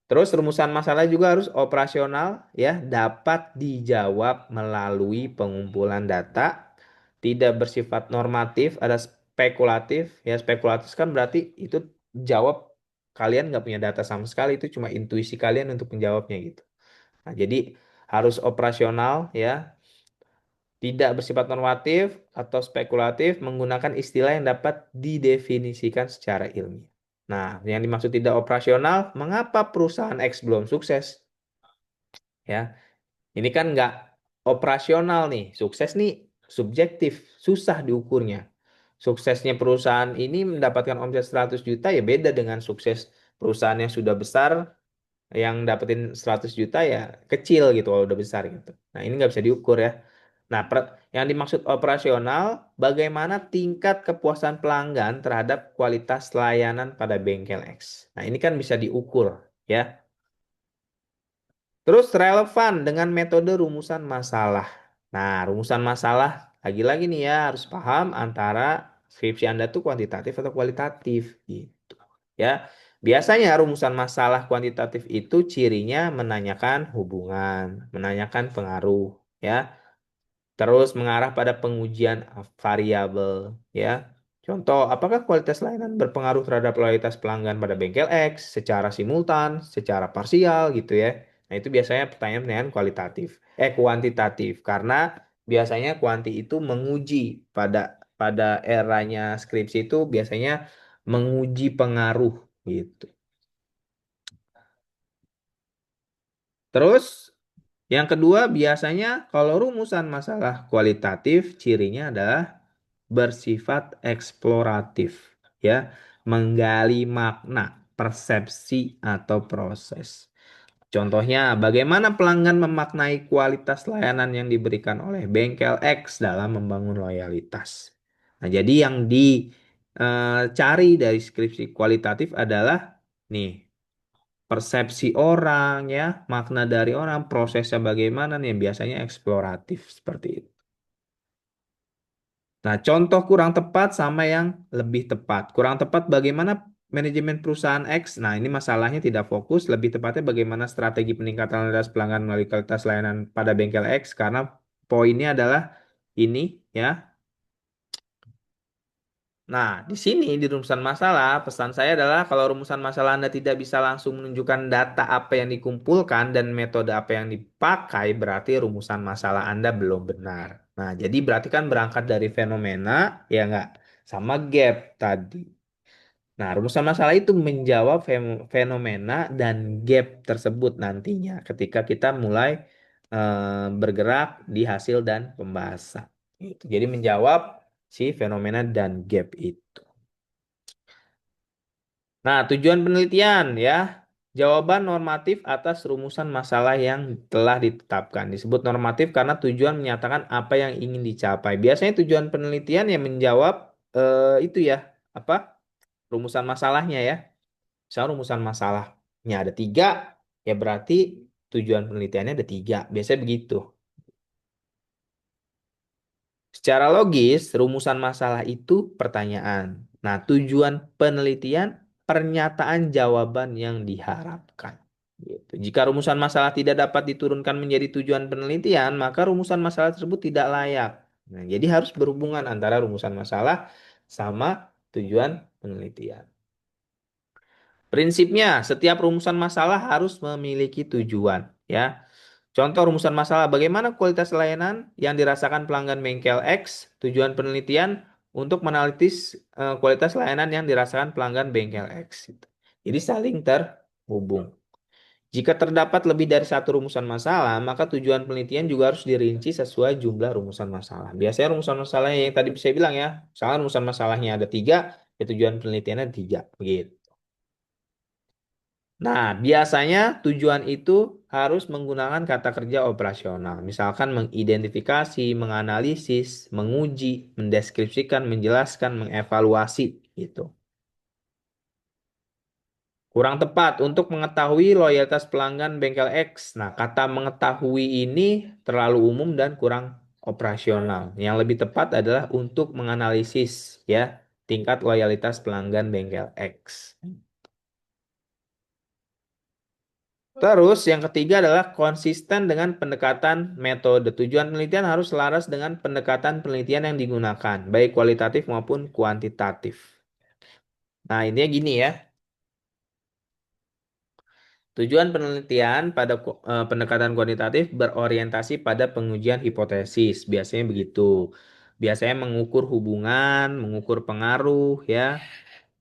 Terus rumusan masalah juga harus operasional ya, dapat dijawab melalui pengumpulan data, tidak bersifat normatif, ada spekulatif. Ya spekulatif kan berarti itu jawab kalian nggak punya data sama sekali, itu cuma intuisi kalian untuk menjawabnya gitu. Nah, jadi harus operasional ya, tidak bersifat normatif atau spekulatif, menggunakan istilah yang dapat didefinisikan secara ilmiah. Nah, yang dimaksud tidak operasional, mengapa perusahaan X belum sukses? Ya, ini kan nggak operasional nih. Sukses nih subjektif, susah diukurnya. Suksesnya perusahaan ini mendapatkan omset 100 juta ya beda dengan sukses perusahaan yang sudah besar yang dapetin 100 juta ya kecil gitu kalau udah besar gitu. Nah, ini nggak bisa diukur ya. Nah, yang dimaksud operasional, bagaimana tingkat kepuasan pelanggan terhadap kualitas layanan pada bengkel X. Nah, ini kan bisa diukur ya. Terus relevan dengan metode rumusan masalah. Nah, rumusan masalah lagi-lagi nih ya harus paham antara skripsi Anda tuh kuantitatif atau kualitatif gitu. Ya. Biasanya rumusan masalah kuantitatif itu cirinya menanyakan hubungan, menanyakan pengaruh, ya. Terus mengarah pada pengujian variabel, ya. Contoh, apakah kualitas layanan berpengaruh terhadap loyalitas pelanggan pada bengkel X secara simultan, secara parsial gitu ya. Nah, itu biasanya pertanyaan-pertanyaan kuantitatif karena biasanya kuanti itu menguji pada pada eranya skripsi itu biasanya menguji pengaruh gitu. Terus yang kedua biasanya kalau rumusan masalah kualitatif cirinya adalah bersifat eksploratif ya, menggali makna, persepsi atau proses. Contohnya, bagaimana pelanggan memaknai kualitas layanan yang diberikan oleh bengkel X dalam membangun loyalitas. Nah, jadi yang dicari dari skripsi kualitatif adalah nih persepsi orang ya, makna dari orang, prosesnya bagaimana nih, biasanya eksploratif seperti itu. Nah, contoh kurang tepat sama yang lebih tepat. Kurang tepat bagaimana manajemen perusahaan X. Nah, ini masalahnya tidak fokus. Lebih tepatnya bagaimana strategi peningkatan loyalitas pelanggan melalui kualitas layanan pada bengkel X. Karena poinnya adalah ini ya. Nah, di sini di rumusan masalah, pesan saya adalah kalau rumusan masalah Anda tidak bisa langsung menunjukkan data apa yang dikumpulkan dan metode apa yang dipakai, berarti rumusan masalah Anda belum benar. Nah, jadi berarti kan berangkat dari fenomena, ya nggak? Sama gap tadi. Nah, rumusan masalah itu menjawab fenomena dan gap tersebut nantinya ketika kita mulai bergerak di hasil dan pembahasan. Gitu. Jadi menjawab si fenomena dan gap itu. Nah, tujuan penelitian ya, jawaban normatif atas rumusan masalah yang telah ditetapkan. Disebut normatif karena tujuan menyatakan apa yang ingin dicapai. Biasanya tujuan penelitian yang menjawab itu ya, apa? Rumusan masalahnya ya. Misalnya rumusan masalahnya ada 3, ya berarti tujuan penelitiannya ada 3. Biasanya begitu. Secara logis, rumusan masalah itu pertanyaan. Nah, tujuan penelitian pernyataan jawaban yang diharapkan. Gitu. Jika rumusan masalah tidak dapat diturunkan menjadi tujuan penelitian, maka rumusan masalah tersebut tidak layak. Nah, jadi harus berhubungan antara rumusan masalah sama tujuan penelitian. Prinsipnya, setiap rumusan masalah harus memiliki tujuan, ya. Contoh rumusan masalah, bagaimana kualitas layanan yang dirasakan pelanggan bengkel X? Tujuan penelitian untuk menanalisis kualitas layanan yang dirasakan pelanggan bengkel X. Jadi saling terhubung. Jika terdapat lebih dari satu rumusan masalah, maka tujuan penelitian juga harus dirinci sesuai jumlah rumusan masalah. Biasanya rumusan masalah yang tadi saya bilang ya, misalnya rumusan masalahnya ada 3, ya tujuan penelitiannya ada 3, begitu. Nah, biasanya tujuan itu harus menggunakan kata kerja operasional. Misalkan mengidentifikasi, menganalisis, menguji, mendeskripsikan, menjelaskan, mengevaluasi gitu. Kurang tepat untuk mengetahui loyalitas pelanggan bengkel X. Nah, kata mengetahui ini terlalu umum dan kurang operasional. Yang lebih tepat adalah untuk menganalisis ya tingkat loyalitas pelanggan bengkel X. Terus yang ketiga adalah konsisten dengan pendekatan metode. Tujuan penelitian harus selaras dengan pendekatan penelitian yang digunakan, baik kualitatif maupun kuantitatif. Nah, intinya gini ya. Tujuan penelitian pada pendekatan kuantitatif berorientasi pada pengujian hipotesis. Biasanya begitu. Biasanya mengukur hubungan, mengukur pengaruh ya.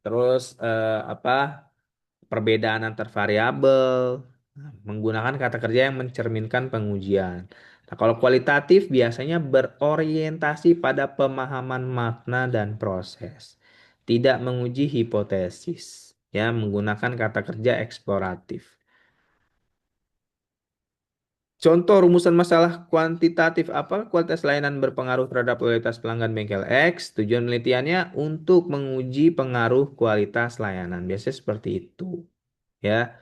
Terus apa? Perbedaan antar variabel, menggunakan kata kerja yang mencerminkan pengujian. Nah, kalau kualitatif biasanya berorientasi pada pemahaman makna dan proses, tidak menguji hipotesis, ya, menggunakan kata kerja eksploratif. Contoh rumusan masalah kuantitatif apa? Kualitas layanan berpengaruh terhadap loyalitas pelanggan bengkel X. Tujuan penelitiannya untuk menguji pengaruh kualitas layanan. Biasanya seperti itu, ya.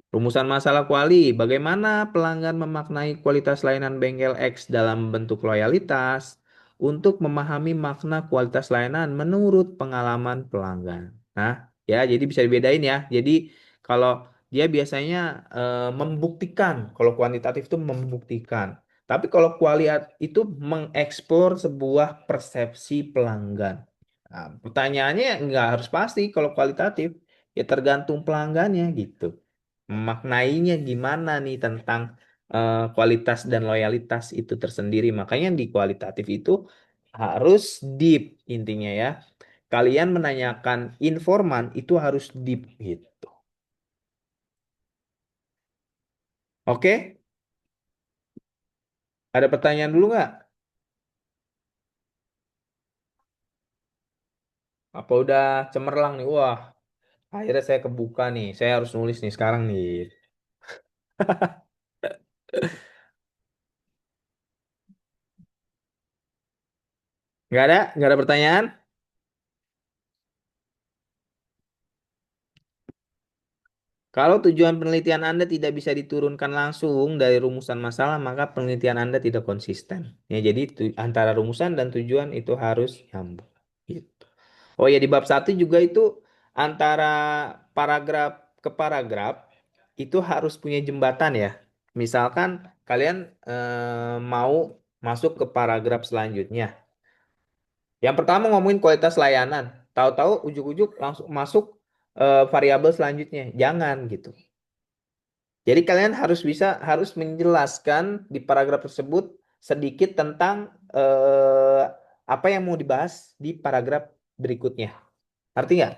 Rumusan masalah kuali, bagaimana pelanggan memaknai kualitas layanan bengkel X dalam bentuk loyalitas untuk memahami makna kualitas layanan menurut pengalaman pelanggan. Nah, ya, jadi bisa dibedain ya. Jadi kalau dia biasanya membuktikan, kalau kuantitatif itu membuktikan. Tapi kalau kualitas itu mengeksplor sebuah persepsi pelanggan. Nah, pertanyaannya nggak harus pasti kalau kualitatif, ya tergantung pelanggannya gitu memaknainya gimana nih tentang kualitas dan loyalitas itu tersendiri. Makanya di kualitatif itu harus deep intinya ya. Kalian menanyakan informan itu harus deep gitu. Oke? Ada pertanyaan dulu nggak? Apa udah cemerlang nih? Wah, akhirnya saya kebuka nih. Saya harus nulis nih sekarang nih. Nggak ada? Nggak ada pertanyaan? Kalau tujuan penelitian Anda tidak bisa diturunkan langsung dari rumusan masalah, maka penelitian Anda tidak konsisten. Ya, jadi antara rumusan dan tujuan itu harus nyambung. Gitu. Oh ya, di bab 1 juga itu antara paragraf ke paragraf itu harus punya jembatan ya. Misalkan kalian mau masuk ke paragraf selanjutnya. Yang pertama ngomongin kualitas layanan. Tahu-tahu ujuk-ujuk langsung masuk variabel selanjutnya. Jangan gitu. Jadi kalian harus menjelaskan di paragraf tersebut sedikit tentang apa yang mau dibahas di paragraf berikutnya. Ngerti nggak?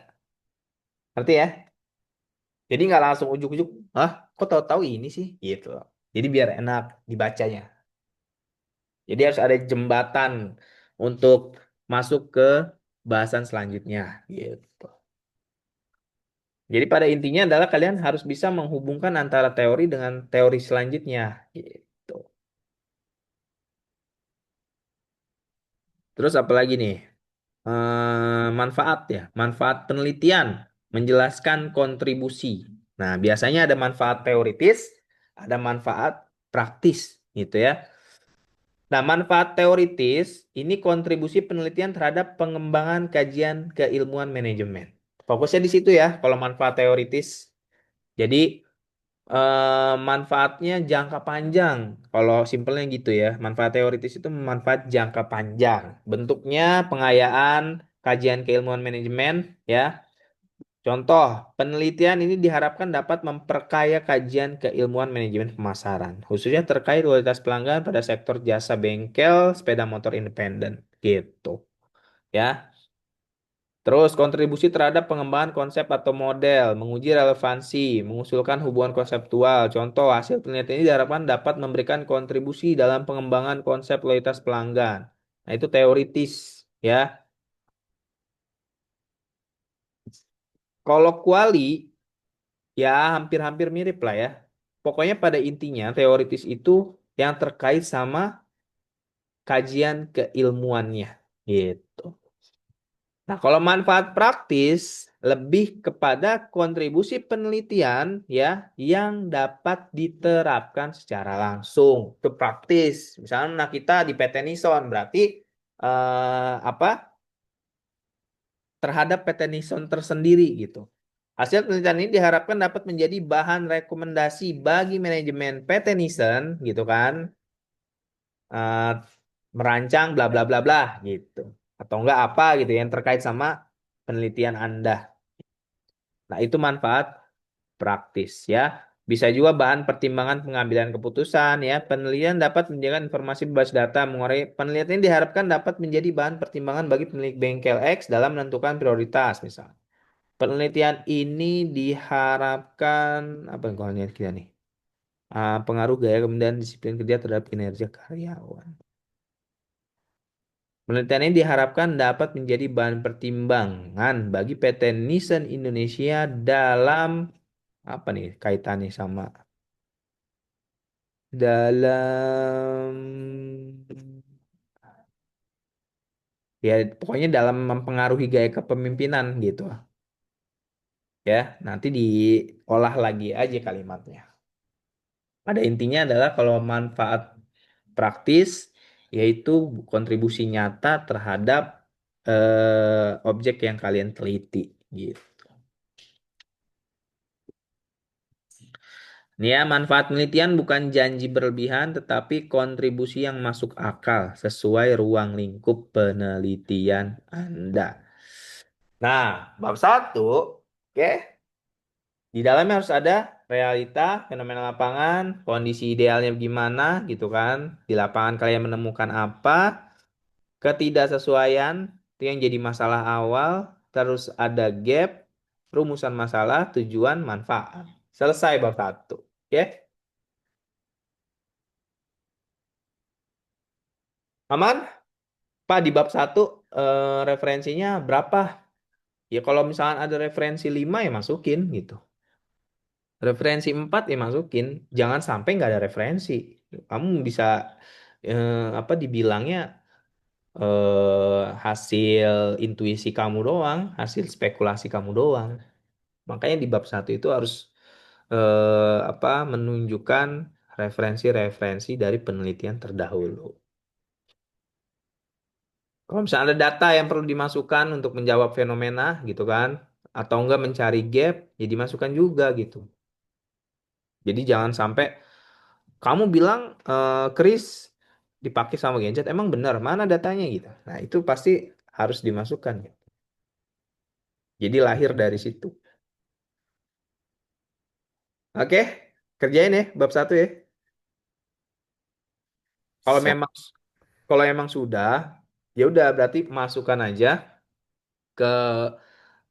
Ngerti ya? Jadi nggak langsung ujuk-ujuk, ah, kok tahu-tahu ini sih? Gitu. Jadi biar enak dibacanya. Jadi harus ada jembatan untuk masuk ke bahasan selanjutnya. Gitu. Jadi pada intinya adalah kalian harus bisa menghubungkan antara teori dengan teori selanjutnya. Gitu. Terus apa lagi nih? Manfaat ya, manfaat penelitian, menjelaskan kontribusi. Nah, biasanya ada manfaat teoritis, ada manfaat praktis, gitu ya. Nah, manfaat teoritis ini kontribusi penelitian terhadap pengembangan kajian keilmuan manajemen. Fokusnya di situ ya, kalau manfaat teoritis. Jadi, manfaatnya jangka panjang. Kalau simpelnya gitu ya, manfaat teoritis itu manfaat jangka panjang. Bentuknya pengayaan kajian keilmuan manajemen ya. Contoh, penelitian ini diharapkan dapat memperkaya kajian keilmuan manajemen pemasaran, khususnya terkait kualitas pelanggan pada sektor jasa bengkel, sepeda motor independen, gitu. Ya. Terus kontribusi terhadap pengembangan konsep atau model, menguji relevansi, mengusulkan hubungan konseptual. Contoh, hasil penelitian ini diharapkan dapat memberikan kontribusi dalam pengembangan konsep loyalitas pelanggan. Nah, itu teoritis, ya. Kalau kuali, ya hampir-hampir mirip lah ya. Pokoknya pada intinya teoritis itu yang terkait sama kajian keilmuannya, gitu. Nah, kalau manfaat praktis lebih kepada kontribusi penelitian ya yang dapat diterapkan secara langsung. Itu praktis. Misalnya nah kita di PT Nison berarti apa? Terhadap PT Nison tersendiri gitu. Hasil penelitian ini diharapkan dapat menjadi bahan rekomendasi bagi manajemen PT Nison gitu kan. eh, Merancang bla bla bla bla gitu. Atau enggak apa gitu yang terkait sama penelitian Anda. Nah, itu manfaat praktis ya. Bisa juga bahan pertimbangan pengambilan keputusan ya. Penelitian dapat menjaga informasi berbasis data mengurai. Penelitian ini diharapkan dapat menjadi bahan pertimbangan bagi pemilik bengkel X dalam menentukan prioritas misal. Penelitian ini diharapkan apa yang kalau lihat kita nih? Pengaruh gaya kemudian disiplin kerja terhadap kinerja karyawan. Penelitian ini diharapkan dapat menjadi bahan pertimbangan bagi PT Nissen Indonesia dalam apa nih kaitannya sama dalam ya pokoknya dalam mempengaruhi gaya kepemimpinan gitu ya nanti diolah lagi aja kalimatnya. Pada intinya adalah kalau manfaat praktis yaitu kontribusi nyata terhadap objek yang kalian teliti gitu. Ini ya, manfaat penelitian bukan janji berlebihan, tetapi kontribusi yang masuk akal sesuai ruang lingkup penelitian Anda. Nah, bab satu, oke, di dalamnya harus ada realita, fenomena lapangan, kondisi idealnya gimana, gitu kan. Di lapangan kalian menemukan apa, ketidaksesuaian, itu yang jadi masalah awal, terus ada gap, rumusan masalah, tujuan, manfaat. Selesai bab satu, oke. Aman? Pak, di bab satu referensinya berapa? Ya kalau misalnya ada referensi 5 ya masukin gitu. Referensi 4 ya masukin. Jangan sampai nggak ada referensi. Kamu bisa apa dibilangnya hasil intuisi kamu doang, hasil spekulasi kamu doang. Makanya di bab satu itu harus apa menunjukkan referensi-referensi dari penelitian terdahulu. Kalau misalnya ada data yang perlu dimasukkan untuk menjawab fenomena gitu kan, atau enggak mencari gap, ya dimasukkan juga gitu. Jadi jangan sampai kamu bilang Kris dipakai sama Genset, emang benar mana datanya gitu. Nah itu pasti harus dimasukkan. Gitu. Jadi lahir dari situ. Oke, kerjain ya bab satu ya. Kalau Siap. memang kalau memang sudah, ya udah berarti masukkan aja ke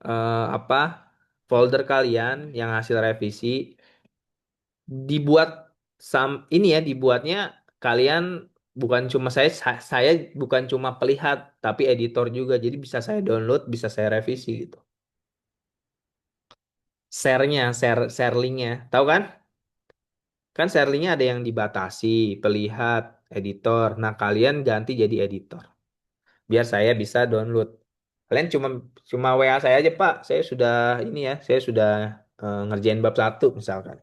apa folder kalian yang hasil revisi dibuat ini ya dibuatnya kalian bukan cuma saya bukan cuma pelihat tapi editor juga jadi bisa saya download bisa saya revisi gitu. Share linknya, tahu kan? Kan share linknya ada yang dibatasi, pelihat, editor. Nah kalian ganti jadi editor biar saya bisa download. Kalian cuma cuma WA saya aja Pak, saya sudah ini ya, saya sudah ngerjain bab 1 misalkan.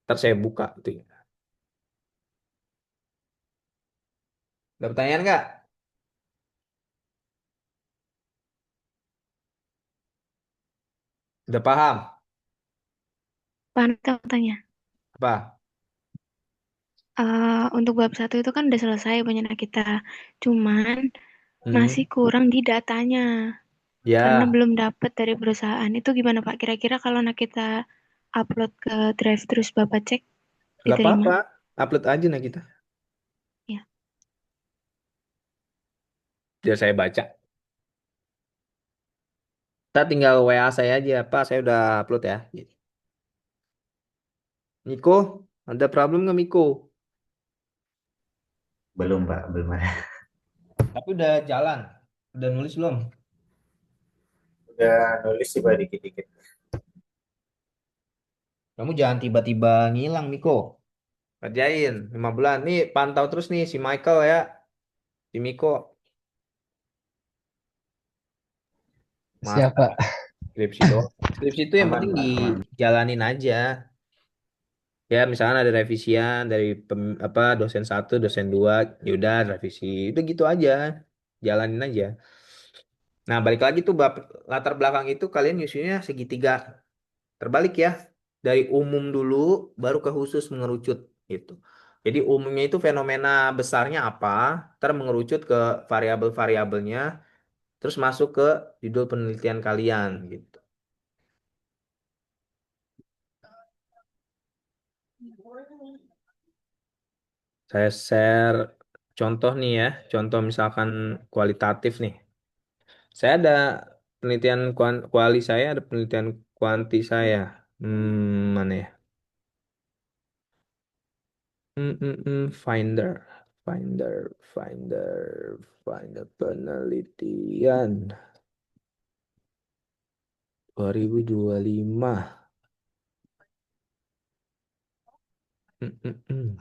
Ntar saya buka tuh. Ada pertanyaan nggak? Udah paham? Pan katanya. Apa? Untuk bab 1 itu kan udah selesai punya kita. Cuman masih Hmm, kurang di datanya. Karena ya, belum dapat dari perusahaan. Itu gimana Pak? Kira-kira kalau kita upload ke Drive terus Bapak cek, nggak diterima? apa-apa. Upload aja nah kita. Ya. Biar saya baca. Kita tinggal WA saya aja, Pak. Saya udah upload ya. Miko, ada problem nggak Miko? Belum Pak, belum ada. Tapi udah jalan. Udah nulis belum? Udah nulis sih Pak dikit-dikit. Kamu jangan tiba-tiba ngilang, Miko. Kerjain 5 bulan. Nih, pantau terus nih si Michael ya. Si Miko. Masa Siapa? skripsi doang. Skripsi itu yang Aman penting Pak, aman. dijalanin aja. Ya, misalnya ada revisian dari apa dosen 1, dosen 2, yaudah revisi. Itu gitu aja. Jalanin aja. Nah, balik lagi tuh latar belakang itu kalian nyusunnya segitiga terbalik ya. Dari umum dulu baru ke khusus mengerucut gitu. Jadi umumnya itu fenomena besarnya apa, ntar mengerucut ke variabel-variabelnya, terus masuk ke judul penelitian kalian gitu. Saya share contoh nih ya, contoh misalkan kualitatif nih. Saya ada penelitian kuali saya, ada penelitian kuanti saya. Mana ya? Finder, Finder, Finder, Finder penelitian 2025. Mm, mm, mm.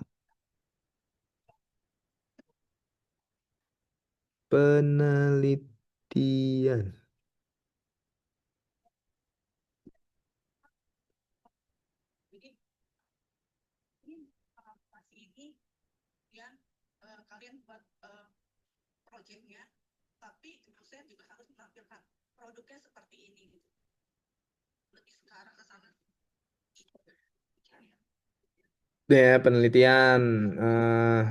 Penelitian. Ya, penelitian. eh,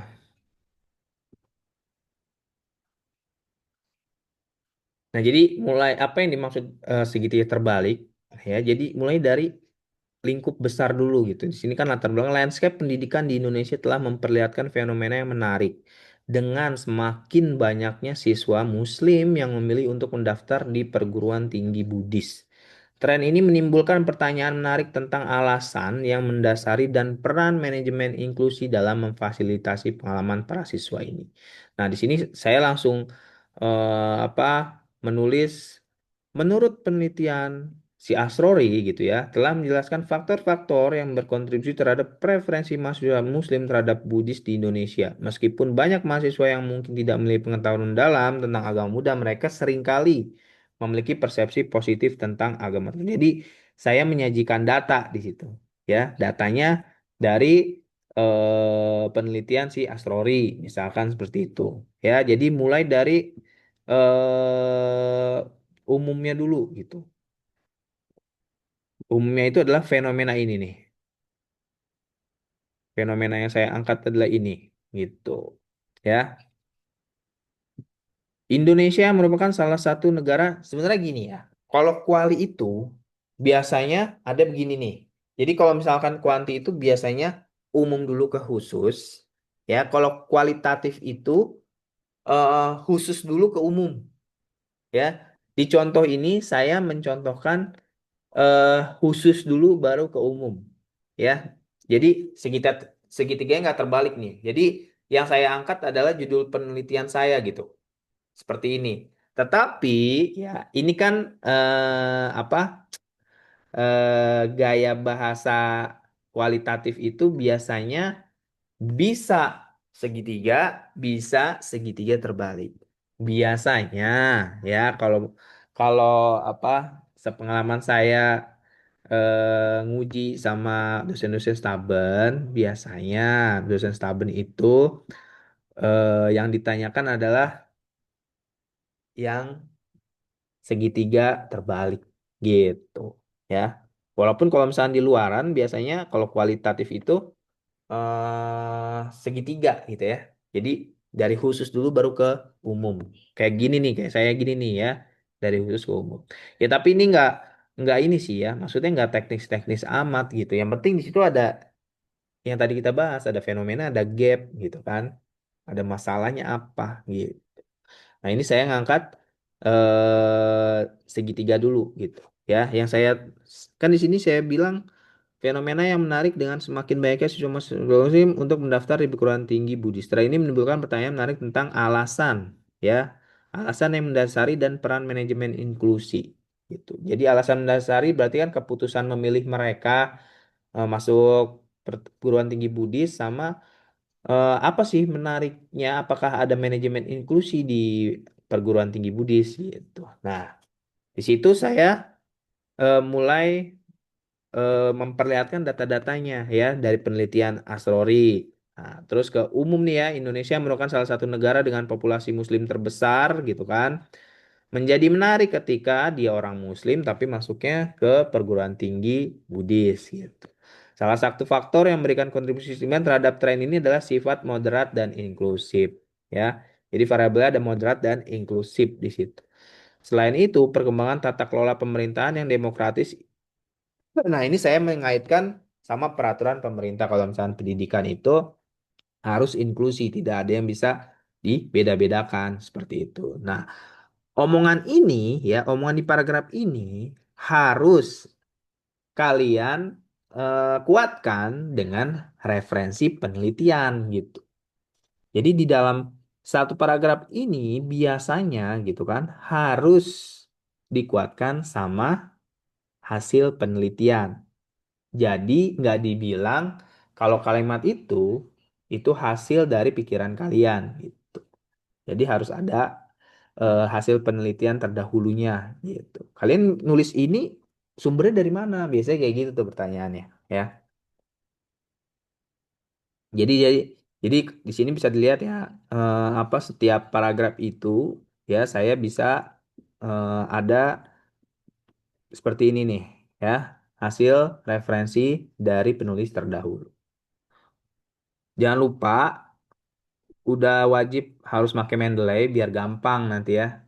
nah, jadi mulai apa yang dimaksud segitiga terbalik? Ya, jadi mulai dari lingkup besar dulu gitu. Di sini kan latar belakang landscape pendidikan di Indonesia telah memperlihatkan fenomena yang menarik dengan semakin banyaknya siswa Muslim yang memilih untuk mendaftar di perguruan tinggi Buddhis. Tren ini menimbulkan pertanyaan menarik tentang alasan yang mendasari dan peran manajemen inklusi dalam memfasilitasi pengalaman para siswa ini. Nah, di sini saya langsung apa menulis menurut penelitian si Asrori gitu ya, telah menjelaskan faktor-faktor yang berkontribusi terhadap preferensi mahasiswa Muslim terhadap Buddhis di Indonesia. Meskipun banyak mahasiswa yang mungkin tidak memiliki pengetahuan mendalam tentang agama Buddha, mereka seringkali memiliki persepsi positif tentang agama tersebut. Jadi saya menyajikan data di situ, ya, datanya dari penelitian si Asrori, misalkan seperti itu, ya. Jadi mulai dari umumnya dulu gitu. Umumnya itu adalah fenomena ini nih. Fenomena yang saya angkat adalah ini, gitu. Ya, Indonesia merupakan salah satu negara sebenarnya gini ya. Kalau kuali itu biasanya ada begini nih. Jadi kalau misalkan kuanti itu biasanya umum dulu ke khusus, ya. Kalau kualitatif itu khusus dulu ke umum, ya. Di contoh ini saya mencontohkan khusus dulu baru ke umum, ya. Jadi segitiga segitiganya nggak terbalik nih. Jadi yang saya angkat adalah judul penelitian saya gitu, seperti ini. Tetapi ya ini kan apa gaya bahasa kualitatif itu biasanya bisa segitiga, bisa segitiga terbalik. Biasanya ya kalau kalau apa sepengalaman saya nguji sama dosen-dosen Staben, biasanya dosen Staben itu yang ditanyakan adalah yang segitiga terbalik gitu ya. Walaupun kalau misalnya di luaran biasanya kalau kualitatif itu segitiga gitu ya. Jadi dari khusus dulu baru ke umum. Kayak gini nih, kayak saya gini nih ya, dari khusus ke umum. Ya tapi ini nggak ini sih ya, maksudnya nggak teknis-teknis amat gitu. Yang penting di situ ada yang tadi kita bahas, ada fenomena, ada gap gitu kan, ada masalahnya apa gitu. Nah ini saya ngangkat segitiga dulu gitu ya. Yang saya kan di sini saya bilang fenomena yang menarik dengan semakin banyaknya siswa muslim untuk mendaftar di perguruan tinggi Budi. Setelah ini menimbulkan pertanyaan menarik tentang alasan, ya, alasan yang mendasari dan peran manajemen inklusi. Gitu. Jadi alasan mendasari berarti kan keputusan memilih mereka masuk perguruan tinggi Budi sama apa sih menariknya? Apakah ada manajemen inklusi di perguruan tinggi Budis gitu. Nah, di situ saya mulai memperlihatkan data-datanya ya dari penelitian Asrori. Nah, terus ke umum nih ya, Indonesia merupakan salah satu negara dengan populasi muslim terbesar gitu kan. Menjadi menarik ketika dia orang muslim tapi masuknya ke perguruan tinggi Buddhis gitu. Salah satu faktor yang memberikan kontribusi signifikan terhadap tren ini adalah sifat moderat dan inklusif ya. Jadi variabelnya ada moderat dan inklusif di situ. Selain itu, perkembangan tata kelola pemerintahan yang demokratis. Nah, ini saya mengaitkan sama peraturan pemerintah kalau misalnya pendidikan itu harus inklusi, tidak ada yang bisa dibeda-bedakan seperti itu. Nah, omongan ini ya, omongan di paragraf ini harus kalian kuatkan dengan referensi penelitian gitu. Jadi di dalam satu paragraf ini biasanya gitu kan harus dikuatkan sama hasil penelitian. Jadi nggak dibilang kalau kalimat itu hasil dari pikiran kalian gitu. Jadi harus ada hasil penelitian terdahulunya gitu. Kalian nulis ini sumbernya dari mana? Biasanya kayak gitu tuh pertanyaannya, ya. Jadi jadi di sini bisa dilihat ya apa setiap paragraf itu ya saya bisa ada seperti ini nih ya hasil referensi dari penulis terdahulu. Jangan lupa udah wajib harus pakai Mendeley biar gampang nanti ya.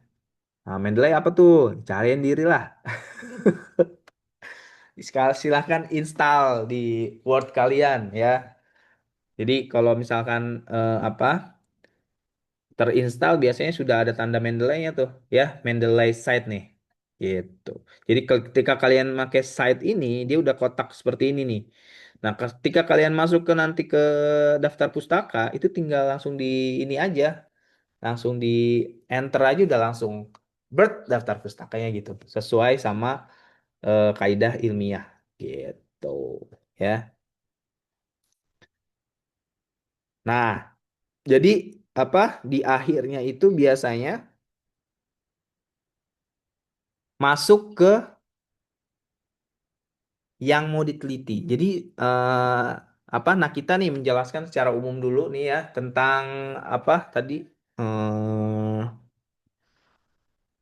Nah, Mendeley apa tuh? Cariin diri lah. Silahkan install di Word kalian ya. Jadi kalau misalkan apa terinstall biasanya sudah ada tanda Mendeley-nya tuh ya, Mendeley site nih. Gitu. Jadi ketika kalian pakai site ini, dia udah kotak seperti ini nih. Nah, ketika kalian masuk ke nanti ke daftar pustaka, itu tinggal langsung di ini aja, langsung di enter aja udah langsung daftar pustakanya gitu, sesuai sama kaidah ilmiah gitu ya. Nah, jadi apa di akhirnya itu biasanya masuk ke yang mau diteliti. Jadi apa? Nah kita nih menjelaskan secara umum dulu nih ya tentang apa tadi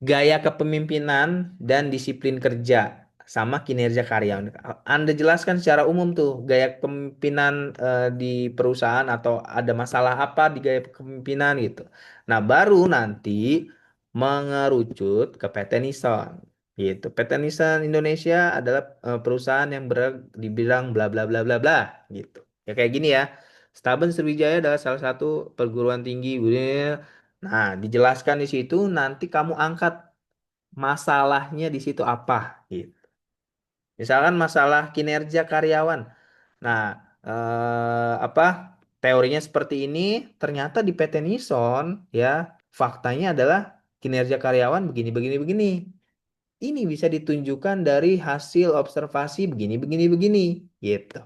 gaya kepemimpinan dan disiplin kerja sama kinerja karyawan. Anda jelaskan secara umum tuh gaya kepemimpinan di perusahaan atau ada masalah apa di gaya kepemimpinan gitu. Nah, baru nanti mengerucut ke PT Nison gitu. PT Nison Indonesia adalah perusahaan yang bergerak di bidang bla bla bla bla bla gitu. Ya kayak gini ya. Staben Sriwijaya adalah salah satu perguruan tinggi. Nah, dijelaskan di situ nanti kamu angkat masalahnya di situ apa gitu. Misalkan masalah kinerja karyawan. Nah, apa teorinya seperti ini, ternyata di PT Nison ya faktanya adalah kinerja karyawan begini begini begini. Ini bisa ditunjukkan dari hasil observasi begini begini begini gitu.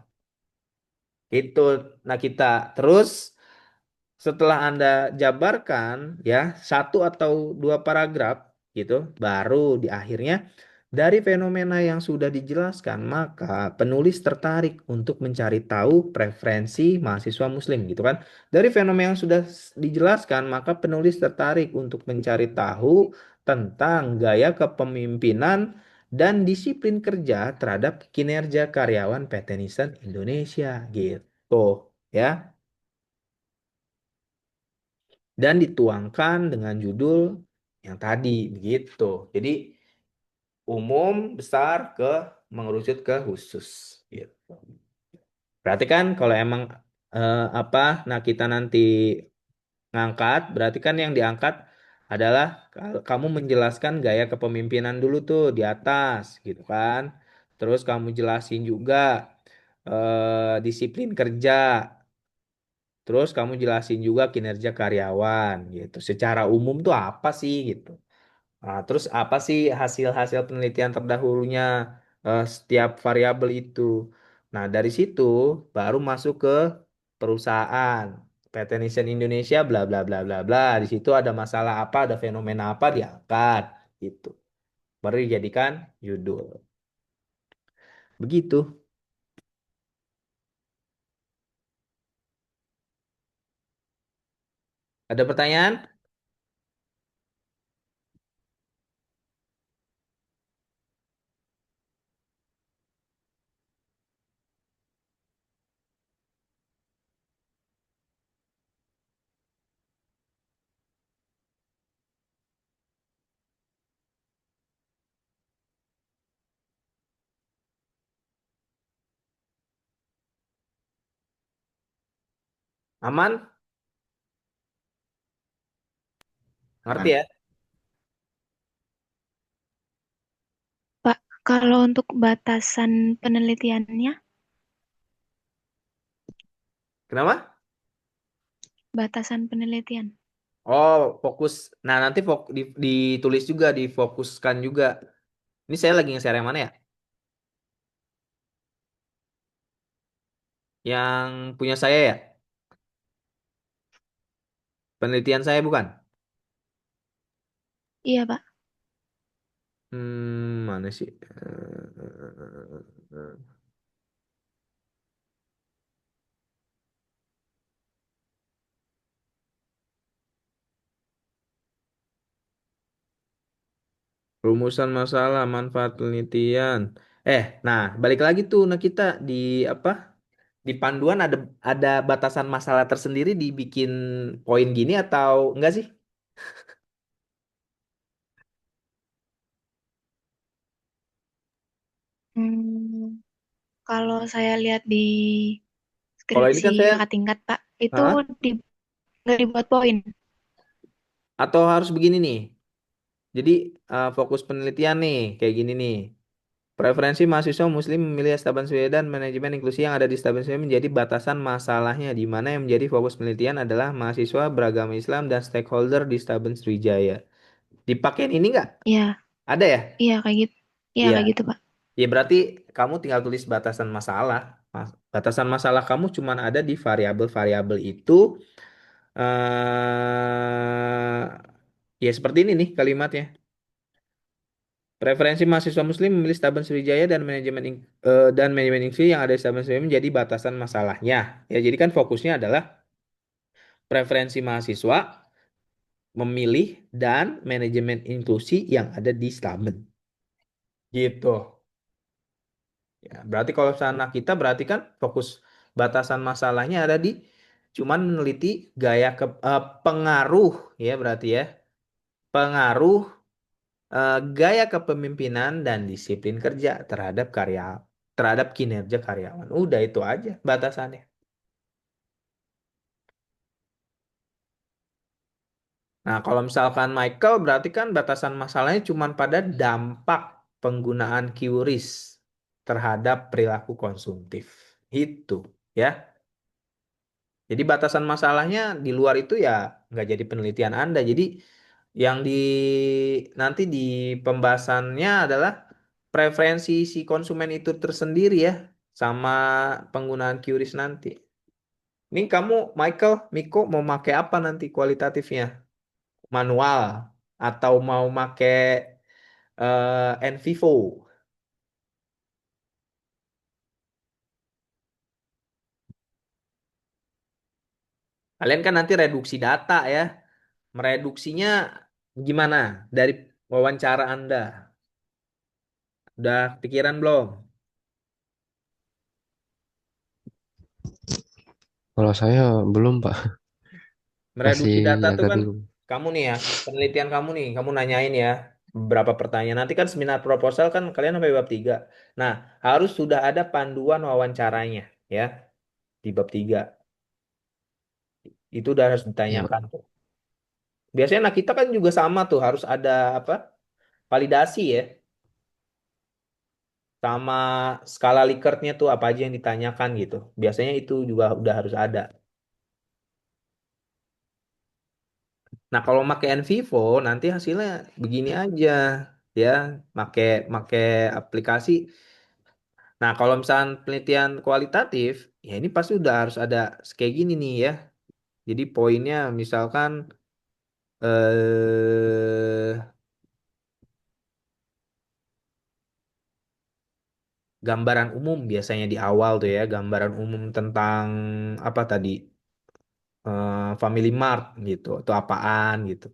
Itu. Nah, kita terus setelah Anda jabarkan ya satu atau dua paragraf gitu, baru di akhirnya dari fenomena yang sudah dijelaskan, maka penulis tertarik untuk mencari tahu preferensi mahasiswa Muslim gitu kan. Dari fenomena yang sudah dijelaskan, maka penulis tertarik untuk mencari tahu tentang gaya kepemimpinan dan disiplin kerja terhadap kinerja karyawan PT Nisan Indonesia gitu ya. Dan dituangkan dengan judul yang tadi begitu. Jadi umum besar ke mengerucut ke khusus gitu. Berarti kan kalau emang apa nah kita nanti ngangkat berarti kan yang diangkat adalah kamu menjelaskan gaya kepemimpinan dulu tuh di atas gitu kan. Terus kamu jelasin juga disiplin kerja. Terus kamu jelasin juga kinerja karyawan gitu. Secara umum tuh apa sih gitu. Nah, terus apa sih hasil-hasil penelitian terdahulunya setiap variabel itu? Nah, dari situ baru masuk ke perusahaan. PT Niaga Indonesia bla bla bla bla bla. Di situ ada masalah apa, ada fenomena apa diangkat gitu. Baru dijadikan judul. Begitu. Ada pertanyaan? Aman? Ngerti Aman. ya? Pak, kalau untuk batasan penelitiannya, Kenapa? batasan penelitian. Oh, fokus. Nah, nanti ditulis juga, difokuskan juga. Ini saya lagi nge-share yang mana ya? Yang punya saya ya? Penelitian saya bukan? Iya, Pak. Mana sih? Rumusan masalah, manfaat penelitian. Nah, balik lagi tuh. Nah, kita di apa? Di panduan ada batasan masalah tersendiri dibikin poin gini atau enggak sih? Hmm, kalau saya lihat di Kalau ini skripsi kan saya, kakak tingkat, Pak, itu hah? di, nggak dibuat poin. Atau harus begini nih. Jadi fokus penelitian nih, kayak gini nih. Preferensi mahasiswa Muslim memilih Estaban dan manajemen inklusi yang ada di Estaban menjadi batasan masalahnya, di mana yang menjadi fokus penelitian adalah mahasiswa beragama Islam dan stakeholder di Estaban Sriwijaya. Dipakein ini nggak? Iya, Ada ya? iya kayak gitu. Iya Iya. kayak gitu, Pak. Ya berarti kamu tinggal tulis batasan masalah. Batasan masalah kamu cuma ada di variabel-variabel itu. Ya seperti ini nih kalimatnya. Preferensi mahasiswa Muslim memilih Staben Sriwijaya dan manajemen Inklusi yang ada di Staben Sriwijaya menjadi batasan masalahnya. Ya, jadi kan fokusnya adalah preferensi mahasiswa memilih dan manajemen inklusi yang ada di Staben. Gitu. Ya, berarti kalau sana kita berarti kan fokus batasan masalahnya ada di cuman meneliti pengaruh ya berarti ya. Pengaruh gaya kepemimpinan dan disiplin kerja terhadap kinerja karyawan. Udah itu aja batasannya. Nah, kalau misalkan Michael berarti kan batasan masalahnya cuma pada dampak penggunaan QRIS terhadap perilaku konsumtif. Itu, ya. Jadi batasan masalahnya di luar itu ya nggak jadi penelitian Anda. Jadi yang nanti di pembahasannya adalah preferensi si konsumen itu tersendiri ya sama penggunaan QRIS nanti. Ini kamu Michael, Miko mau pakai apa nanti kualitatifnya? Manual atau mau pakai NVivo? Kalian kan nanti reduksi data ya. Mereduksinya gimana dari wawancara Anda? Udah pikiran belum? Kalau saya belum, Pak. Masih Mereduksi data tuh agak kan bingung. kamu nih ya, penelitian kamu nih, kamu nanyain ya beberapa pertanyaan. Nanti kan seminar proposal kan kalian sampai bab 3. Nah, harus sudah ada panduan wawancaranya ya di bab 3. Itu udah harus Iya, ditanyakan Pak. tuh. Biasanya nah kita kan juga sama tuh, harus ada apa? Validasi ya. Sama skala Likert-nya tuh apa aja yang ditanyakan gitu. Biasanya itu juga udah harus ada. Nah, kalau pakai Envivo nanti hasilnya begini aja ya, make make aplikasi. Nah, kalau misalnya penelitian kualitatif, ya ini pasti udah harus ada kayak gini nih ya. Jadi poinnya misalkan eh gambaran umum biasanya di awal tuh ya, gambaran umum tentang apa tadi, Family Mart gitu atau apaan gitu.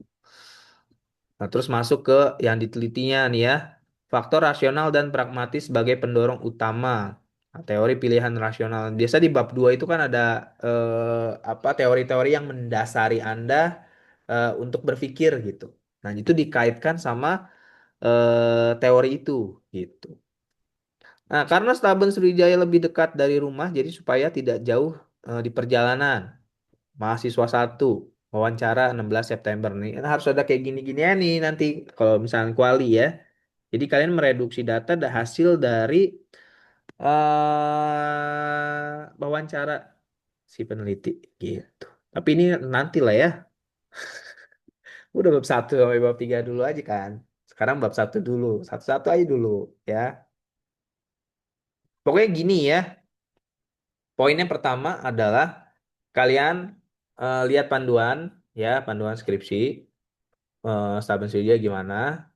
Nah, terus masuk ke yang ditelitinya nih ya. Faktor rasional dan pragmatis sebagai pendorong utama. Nah, teori pilihan rasional. Biasa di bab 2 itu kan ada apa teori-teori yang mendasari Anda untuk berpikir gitu. Nah, itu dikaitkan sama teori itu gitu. Nah, karena Stasiun Sriwijaya lebih dekat dari rumah, jadi supaya tidak jauh di perjalanan. Mahasiswa satu wawancara 16 September nih. Kan harus ada kayak gini-gini ya nih nanti kalau misalnya kuali ya. Jadi kalian mereduksi data hasil dari wawancara si peneliti gitu. Tapi ini nanti lah ya. Udah bab 1 sampai bab 3 dulu aja kan. Sekarang bab 1 dulu. Satu-satu aja dulu ya. Pokoknya gini ya. Poinnya pertama adalah kalian lihat panduan ya, panduan skripsi. Stasiun Sriwijaya gimana?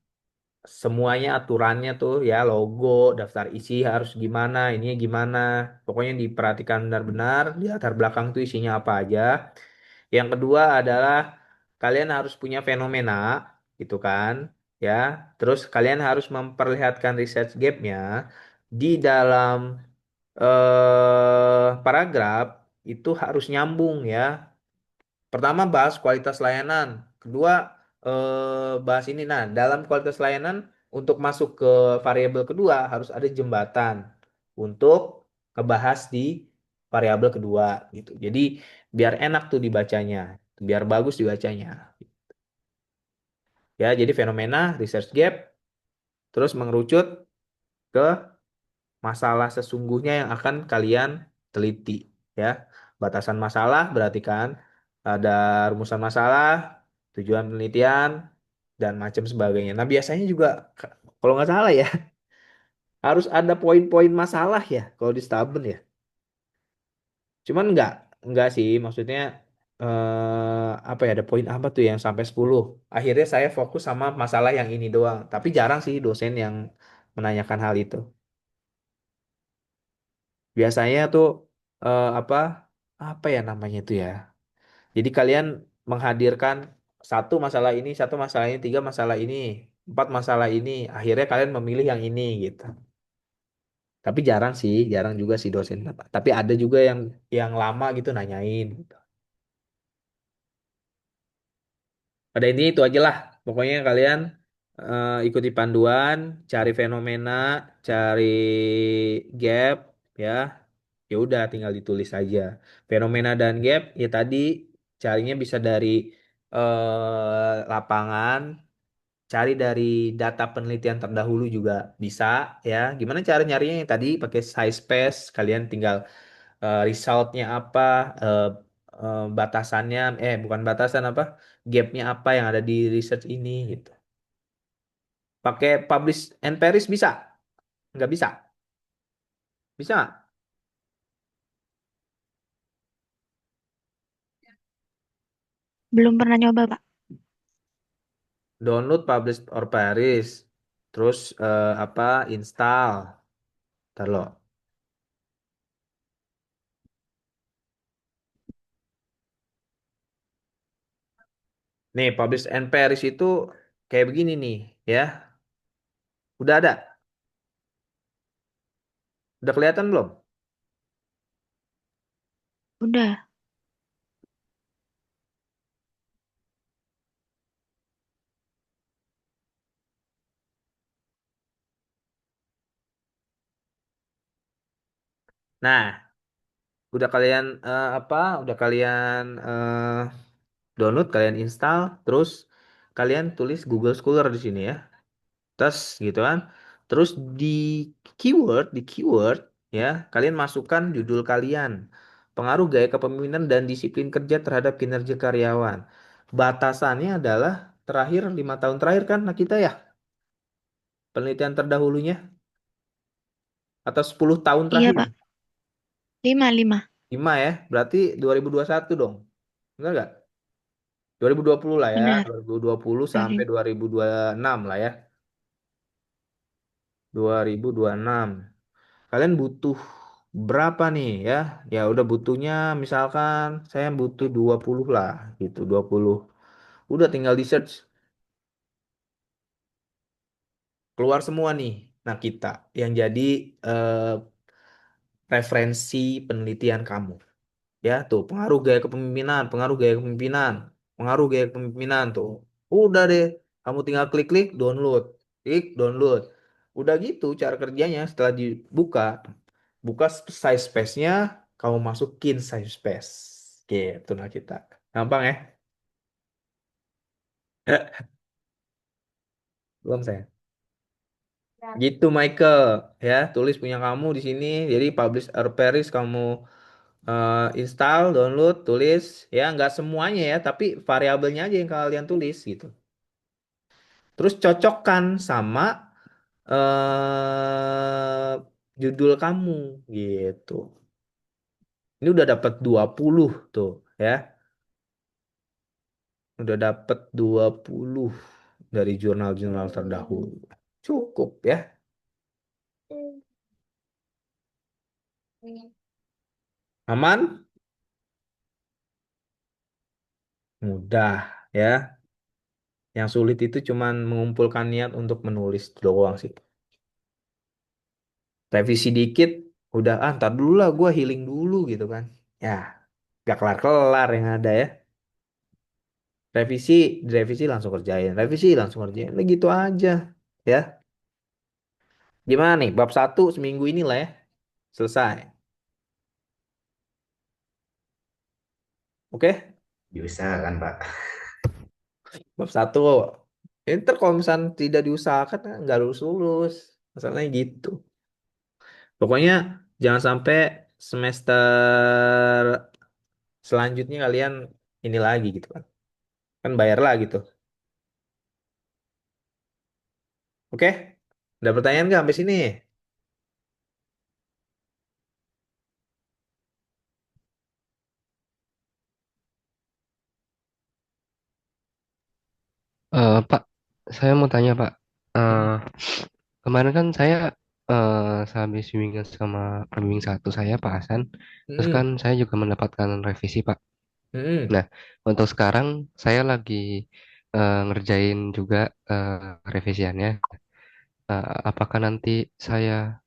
Semuanya aturannya tuh ya, logo, daftar isi harus gimana, ininya gimana. Pokoknya diperhatikan benar-benar di latar belakang tuh isinya apa aja. Yang kedua adalah kalian harus punya fenomena gitu kan ya. Terus kalian harus memperlihatkan research gapnya di dalam paragraf itu harus nyambung ya. Pertama bahas kualitas layanan, kedua bahas ini. Nah, dalam kualitas layanan untuk masuk ke variabel kedua harus ada jembatan untuk ngebahas di variabel kedua gitu. Jadi biar enak tuh dibacanya, biar bagus dibacanya. Ya, jadi fenomena, research gap, terus mengerucut ke masalah sesungguhnya yang akan kalian teliti ya. Batasan masalah berarti kan ada rumusan masalah, tujuan penelitian dan macam sebagainya. Nah, biasanya juga kalau nggak salah ya harus ada poin-poin masalah ya kalau di Staben ya. Cuman nggak sih maksudnya apa ya ada poin apa tuh yang sampai 10. Akhirnya saya fokus sama masalah yang ini doang. Tapi jarang sih dosen yang menanyakan hal itu. Biasanya tuh apa apa ya namanya itu ya. Jadi kalian menghadirkan satu masalah ini, tiga masalah ini, empat masalah ini. Akhirnya kalian memilih yang ini gitu. Tapi jarang sih, jarang juga sih dosen. Tapi ada juga yang lama gitu nanyain. Gitu. Pada intinya itu aja lah. Pokoknya kalian ikuti panduan, cari fenomena, cari gap, ya. Ya udah tinggal ditulis aja. Fenomena dan gap ya tadi carinya bisa dari lapangan, cari dari data penelitian terdahulu juga bisa ya. Gimana cara nyarinya yang tadi pakai SciSpace, kalian tinggal resultnya apa, eh, batasannya, bukan batasan apa, gapnya apa yang ada di research ini gitu. Pakai publish and perish bisa? Nggak bisa? Bisa nggak? Belum pernah nyoba, Pak. Download, publish or perish, terus apa, install. Ntar lo. Nih, publish and perish itu kayak begini nih, ya. Udah ada? Udah kelihatan belum? Udah. Nah, udah kalian apa? Udah kalian download, kalian install, terus kalian tulis Google Scholar di sini ya. Terus gitu kan. Terus di keyword ya, kalian masukkan judul kalian. Pengaruh gaya kepemimpinan dan disiplin kerja terhadap kinerja karyawan. Batasannya adalah terakhir 5 tahun terakhir kan, nah kita ya, penelitian terdahulunya atau 10 tahun Iya, terakhir. Pak. 5, 5. 5 ya, berarti 2021 dong. Benar nggak? 2020 lah ya, Benar. 2020 sampai 2000. 2026 lah ya. 2026. Kalian butuh berapa nih ya? Ya udah butuhnya misalkan saya butuh 20 lah gitu, 20. Udah tinggal di search, keluar semua nih. Nah, kita yang jadi eh, referensi penelitian kamu. Ya, tuh pengaruh gaya kepemimpinan, pengaruh gaya kepemimpinan tuh. Udah deh, kamu tinggal klik-klik download, klik download. Udah gitu cara kerjanya setelah dibuka, buka size space-nya, kamu masukin size space. Gitu nah kita. Gampang ya? Belum saya. Gitu Michael, ya tulis punya kamu di sini. Jadi publish or perish kamu install, download, tulis, ya nggak semuanya ya, tapi variabelnya aja yang kalian tulis gitu. Terus cocokkan sama eh judul kamu gitu. Ini udah dapat 20 tuh ya. Udah dapat 20 dari jurnal-jurnal terdahulu. Cukup ya. Aman? Mudah ya. Yang sulit itu cuman mengumpulkan niat untuk menulis doang sih. Revisi dikit, udah ntar dulu lah gue healing dulu gitu kan. Ya, gak kelar-kelar yang ada ya. Revisi, direvisi langsung kerjain. Revisi langsung kerjain. Nah, gitu aja. Ya. Gimana nih? Bab satu seminggu inilah ya. Selesai. Oke? Diusahakan, Pak. Bab satu. Ntar kalau misalnya tidak diusahakan, nggak lulus-lulus. Masalahnya gitu. Pokoknya jangan sampai semester selanjutnya kalian ini lagi gitu kan. Kan bayar lagi tuh. Oke? Ada pertanyaan nggak sampai sini? Pak, saya mau tanya Pak. Eh, Hmm. Kemarin kan saya sehabis bimbingan sama pembimbing satu saya Pak Hasan, terus kan Hmm. saya juga mendapatkan revisi Pak. Hmm. Nah, untuk sekarang saya lagi ngerjain juga revisiannya. Apakah nanti saya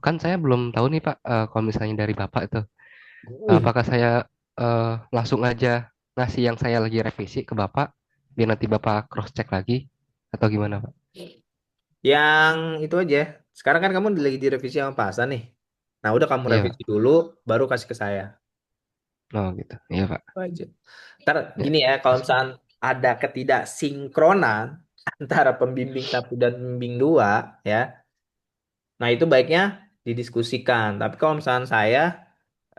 kan saya belum tahu nih Pak, kalau misalnya dari Bapak itu, Hmm. apakah saya langsung aja ngasih yang saya lagi revisi ke Bapak, biar nanti Bapak cross check lagi atau gimana Pak? Yang itu aja. Sekarang kan kamu lagi direvisi sama Pak Hasan nih. Nah, udah kamu Iya revisi Pak. dulu, baru kasih ke saya. Oh gitu. Iya Pak. Itu aja. Ntar Ya. gini ya, kalau misalnya ada ketidaksinkronan antara pembimbing satu dan pembimbing dua, ya, nah itu baiknya didiskusikan. Tapi kalau misalnya saya,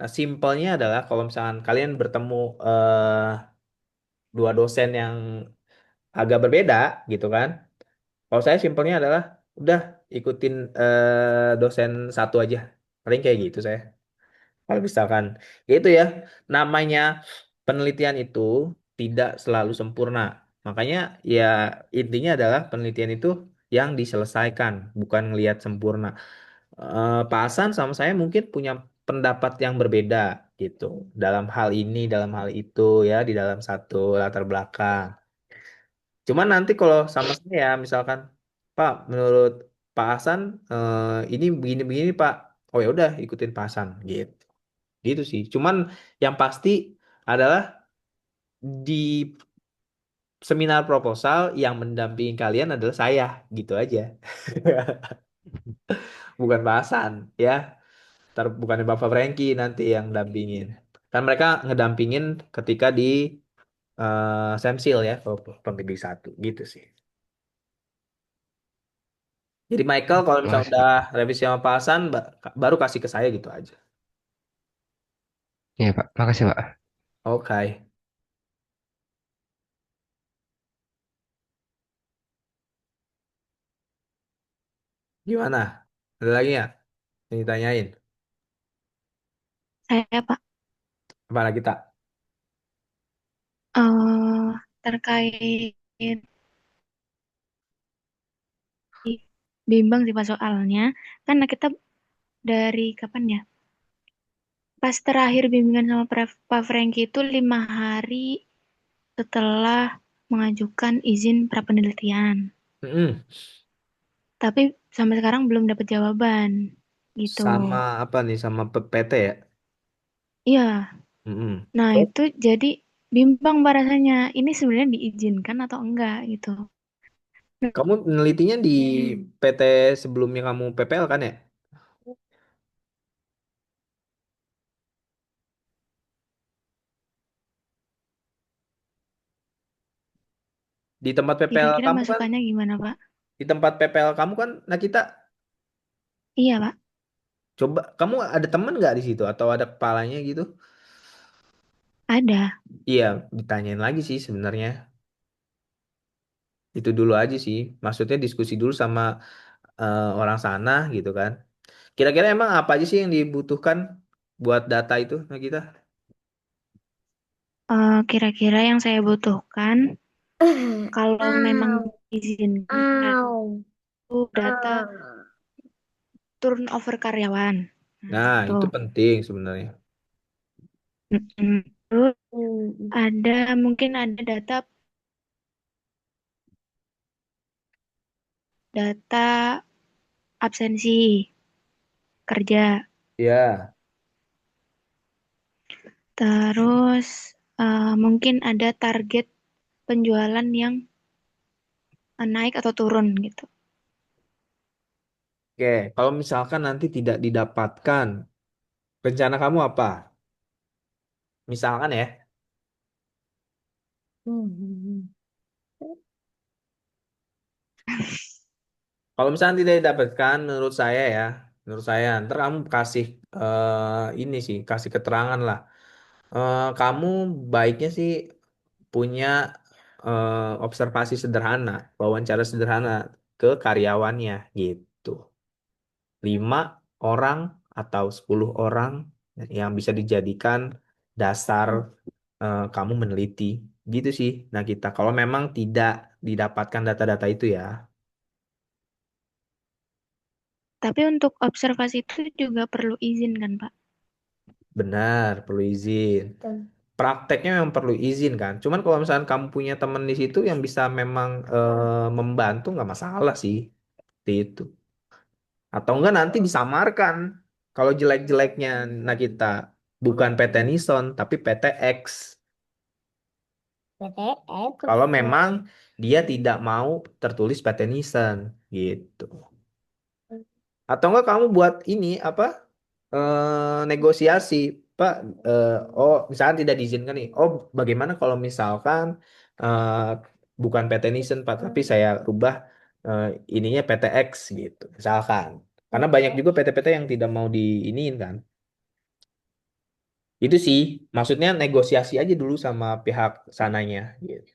simpelnya adalah kalau misalnya kalian bertemu dua dosen yang agak berbeda gitu kan. Kalau saya simpelnya adalah udah ikutin dosen satu aja. Paling kayak gitu saya. Kalau misalkan ya itu ya, namanya penelitian itu tidak selalu sempurna. Makanya ya intinya adalah penelitian itu yang diselesaikan, bukan ngelihat sempurna. Pak Hasan sama saya mungkin punya pendapat yang berbeda gitu dalam hal ini, dalam hal itu ya, di dalam satu latar belakang. Cuman nanti kalau sama saya misalkan, Pak, menurut Pak Hasan ini begini-begini Pak. Oh ya udah ikutin Pak Hasan gitu. Gitu sih. Cuman yang pasti adalah di seminar proposal yang mendampingi kalian adalah saya, gitu aja. Bukan Pak Hasan ya. Ntar bukannya Bapak Franky nanti yang dampingin. Kan mereka ngedampingin ketika di Semsil ya, kalau pembimbing satu gitu sih. Jadi Michael kalau misalnya Makasih udah Pak. revisi sama Pak Hasan, baru kasih ke saya gitu aja. Iya Pak. Makasih Pak. Oke. Gimana? Ada lagi ya? Yang ditanyain? Saya Pak, Apa lagi tak? eh terkait bimbang sih Pak soalnya, karena kita dari kapan ya? Pas terakhir bimbingan sama Pak Franky itu 5 hari setelah mengajukan izin prapenelitian. Mm-mm. Tapi sampai sekarang belum dapat jawaban gitu. Sama apa nih? Sama PT ya? Iya, Mm-mm. nah Terus, itu jadi bimbang Mbak rasanya. Ini sebenarnya diizinkan atau enggak gitu. kamu menelitinya di PT sebelumnya kamu PPL kan ya? Di tempat PPL Kira-kira kamu kan? masukannya gimana Pak? Di tempat PPL kamu kan? Nah kita Iya Pak, coba, kamu ada temen nggak di situ? Atau ada kepalanya gitu? ada. Iya, ditanyain lagi sih sebenarnya. Itu dulu aja sih. Maksudnya diskusi dulu sama orang sana gitu kan. Kira-kira emang apa aja sih yang dibutuhkan buat data itu, nah kita? Kira-kira yang saya butuhkan kalau memang diizinkan itu data turnover karyawan. Nah, Nah, itu. itu penting sebenarnya. Mm-mm. Terus ada mungkin ada data data absensi kerja. Ya, Terus mungkin ada target penjualan yang naik atau turun gitu. oke. Kalau misalkan nanti tidak didapatkan, rencana kamu apa? Misalkan ya, kalau misalkan tidak didapatkan, menurut saya, ntar kamu kasih ini sih, kasih keterangan lah. Kamu baiknya sih punya observasi sederhana, wawancara sederhana ke karyawannya gitu. 5 orang atau 10 orang yang bisa dijadikan dasar kamu meneliti. Gitu sih. Nah kita, kalau memang tidak didapatkan data-data itu ya, Tapi untuk observasi itu juga perlu izin kan, Pak? benar perlu izin. Prakteknya memang perlu izin kan. Cuman kalau misalnya kamu punya teman di situ yang bisa memang membantu, nggak masalah sih. Seperti itu. Atau enggak nanti disamarkan. Kalau jelek-jeleknya, nah kita bukan PT Nison, tapi PTX. Kalau memang dia tidak mau tertulis PT Nison, gitu. Atau enggak kamu buat ini apa? Negosiasi. Pak, oh misalkan tidak diizinkan nih. Oh, bagaimana kalau misalkan eh, bukan PT Nissen Pak, tapi saya rubah eh, ininya PT X gitu, misalkan. Karena banyak juga PT-PT yang tidak mau diiniin kan. Itu sih, maksudnya negosiasi aja dulu sama pihak sananya gitu.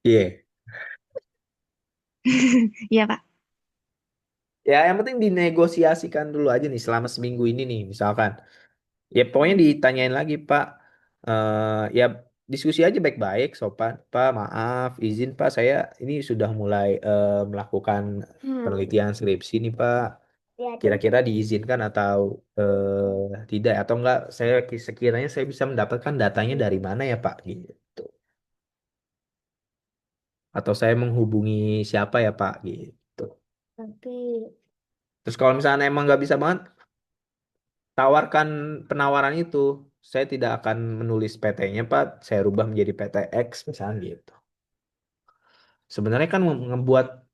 Iya. Iya, Pak. Ya, yang penting dinegosiasikan dulu aja nih selama seminggu ini nih, misalkan. Ya, pokoknya ditanyain lagi, Pak. Ya, diskusi aja baik-baik, sopan. Pak, maaf, izin, Pak, saya ini sudah mulai melakukan penelitian skripsi nih, Pak. Kira-kira diizinkan atau tidak? Atau enggak, saya sekiranya saya bisa mendapatkan datanya dari mana ya, Pak? Gitu. Atau saya menghubungi siapa ya, Pak? Gitu. Terus kalau misalnya emang nggak bisa banget, tawarkan penawaran itu. Saya tidak akan menulis PT-nya, Pak. Saya rubah menjadi PT X, misalnya gitu. Sebenarnya kan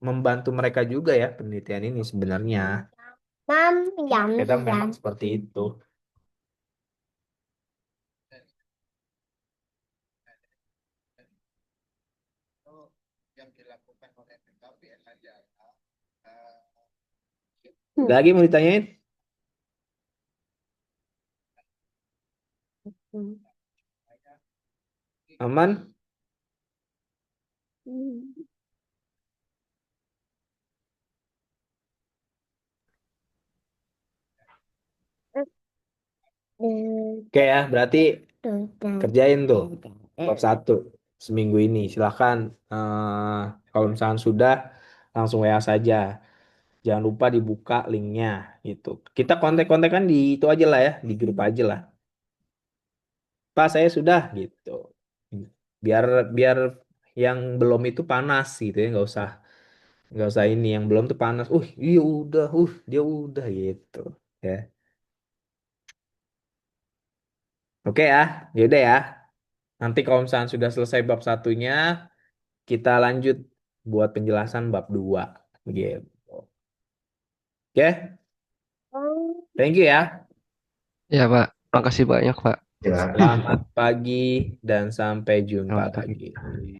membantu mereka juga ya penelitian ini sebenarnya. Kita memang seperti itu. Lagi mau ditanyain? Aman? Oke ya, berarti kerjain tuh bab satu seminggu ini. Silahkan kalau misalkan sudah langsung WA saja. Jangan lupa dibuka linknya gitu. Kita kontak-kontak di itu aja lah ya, di grup aja lah. Pak, saya sudah gitu. Biar biar yang belum itu panas gitu ya, nggak usah ini yang belum tuh panas. Iya udah, dia udah gitu ya. Oke ya, yaudah ya. Nanti kalau misalnya sudah selesai bab satunya, kita lanjut buat penjelasan bab dua. Gitu. Oke, thank you ya. Ya, Pak. Makasih banyak, Pak. Ya. Selamat pagi dan sampai jumpa Selamat pagi. lagi.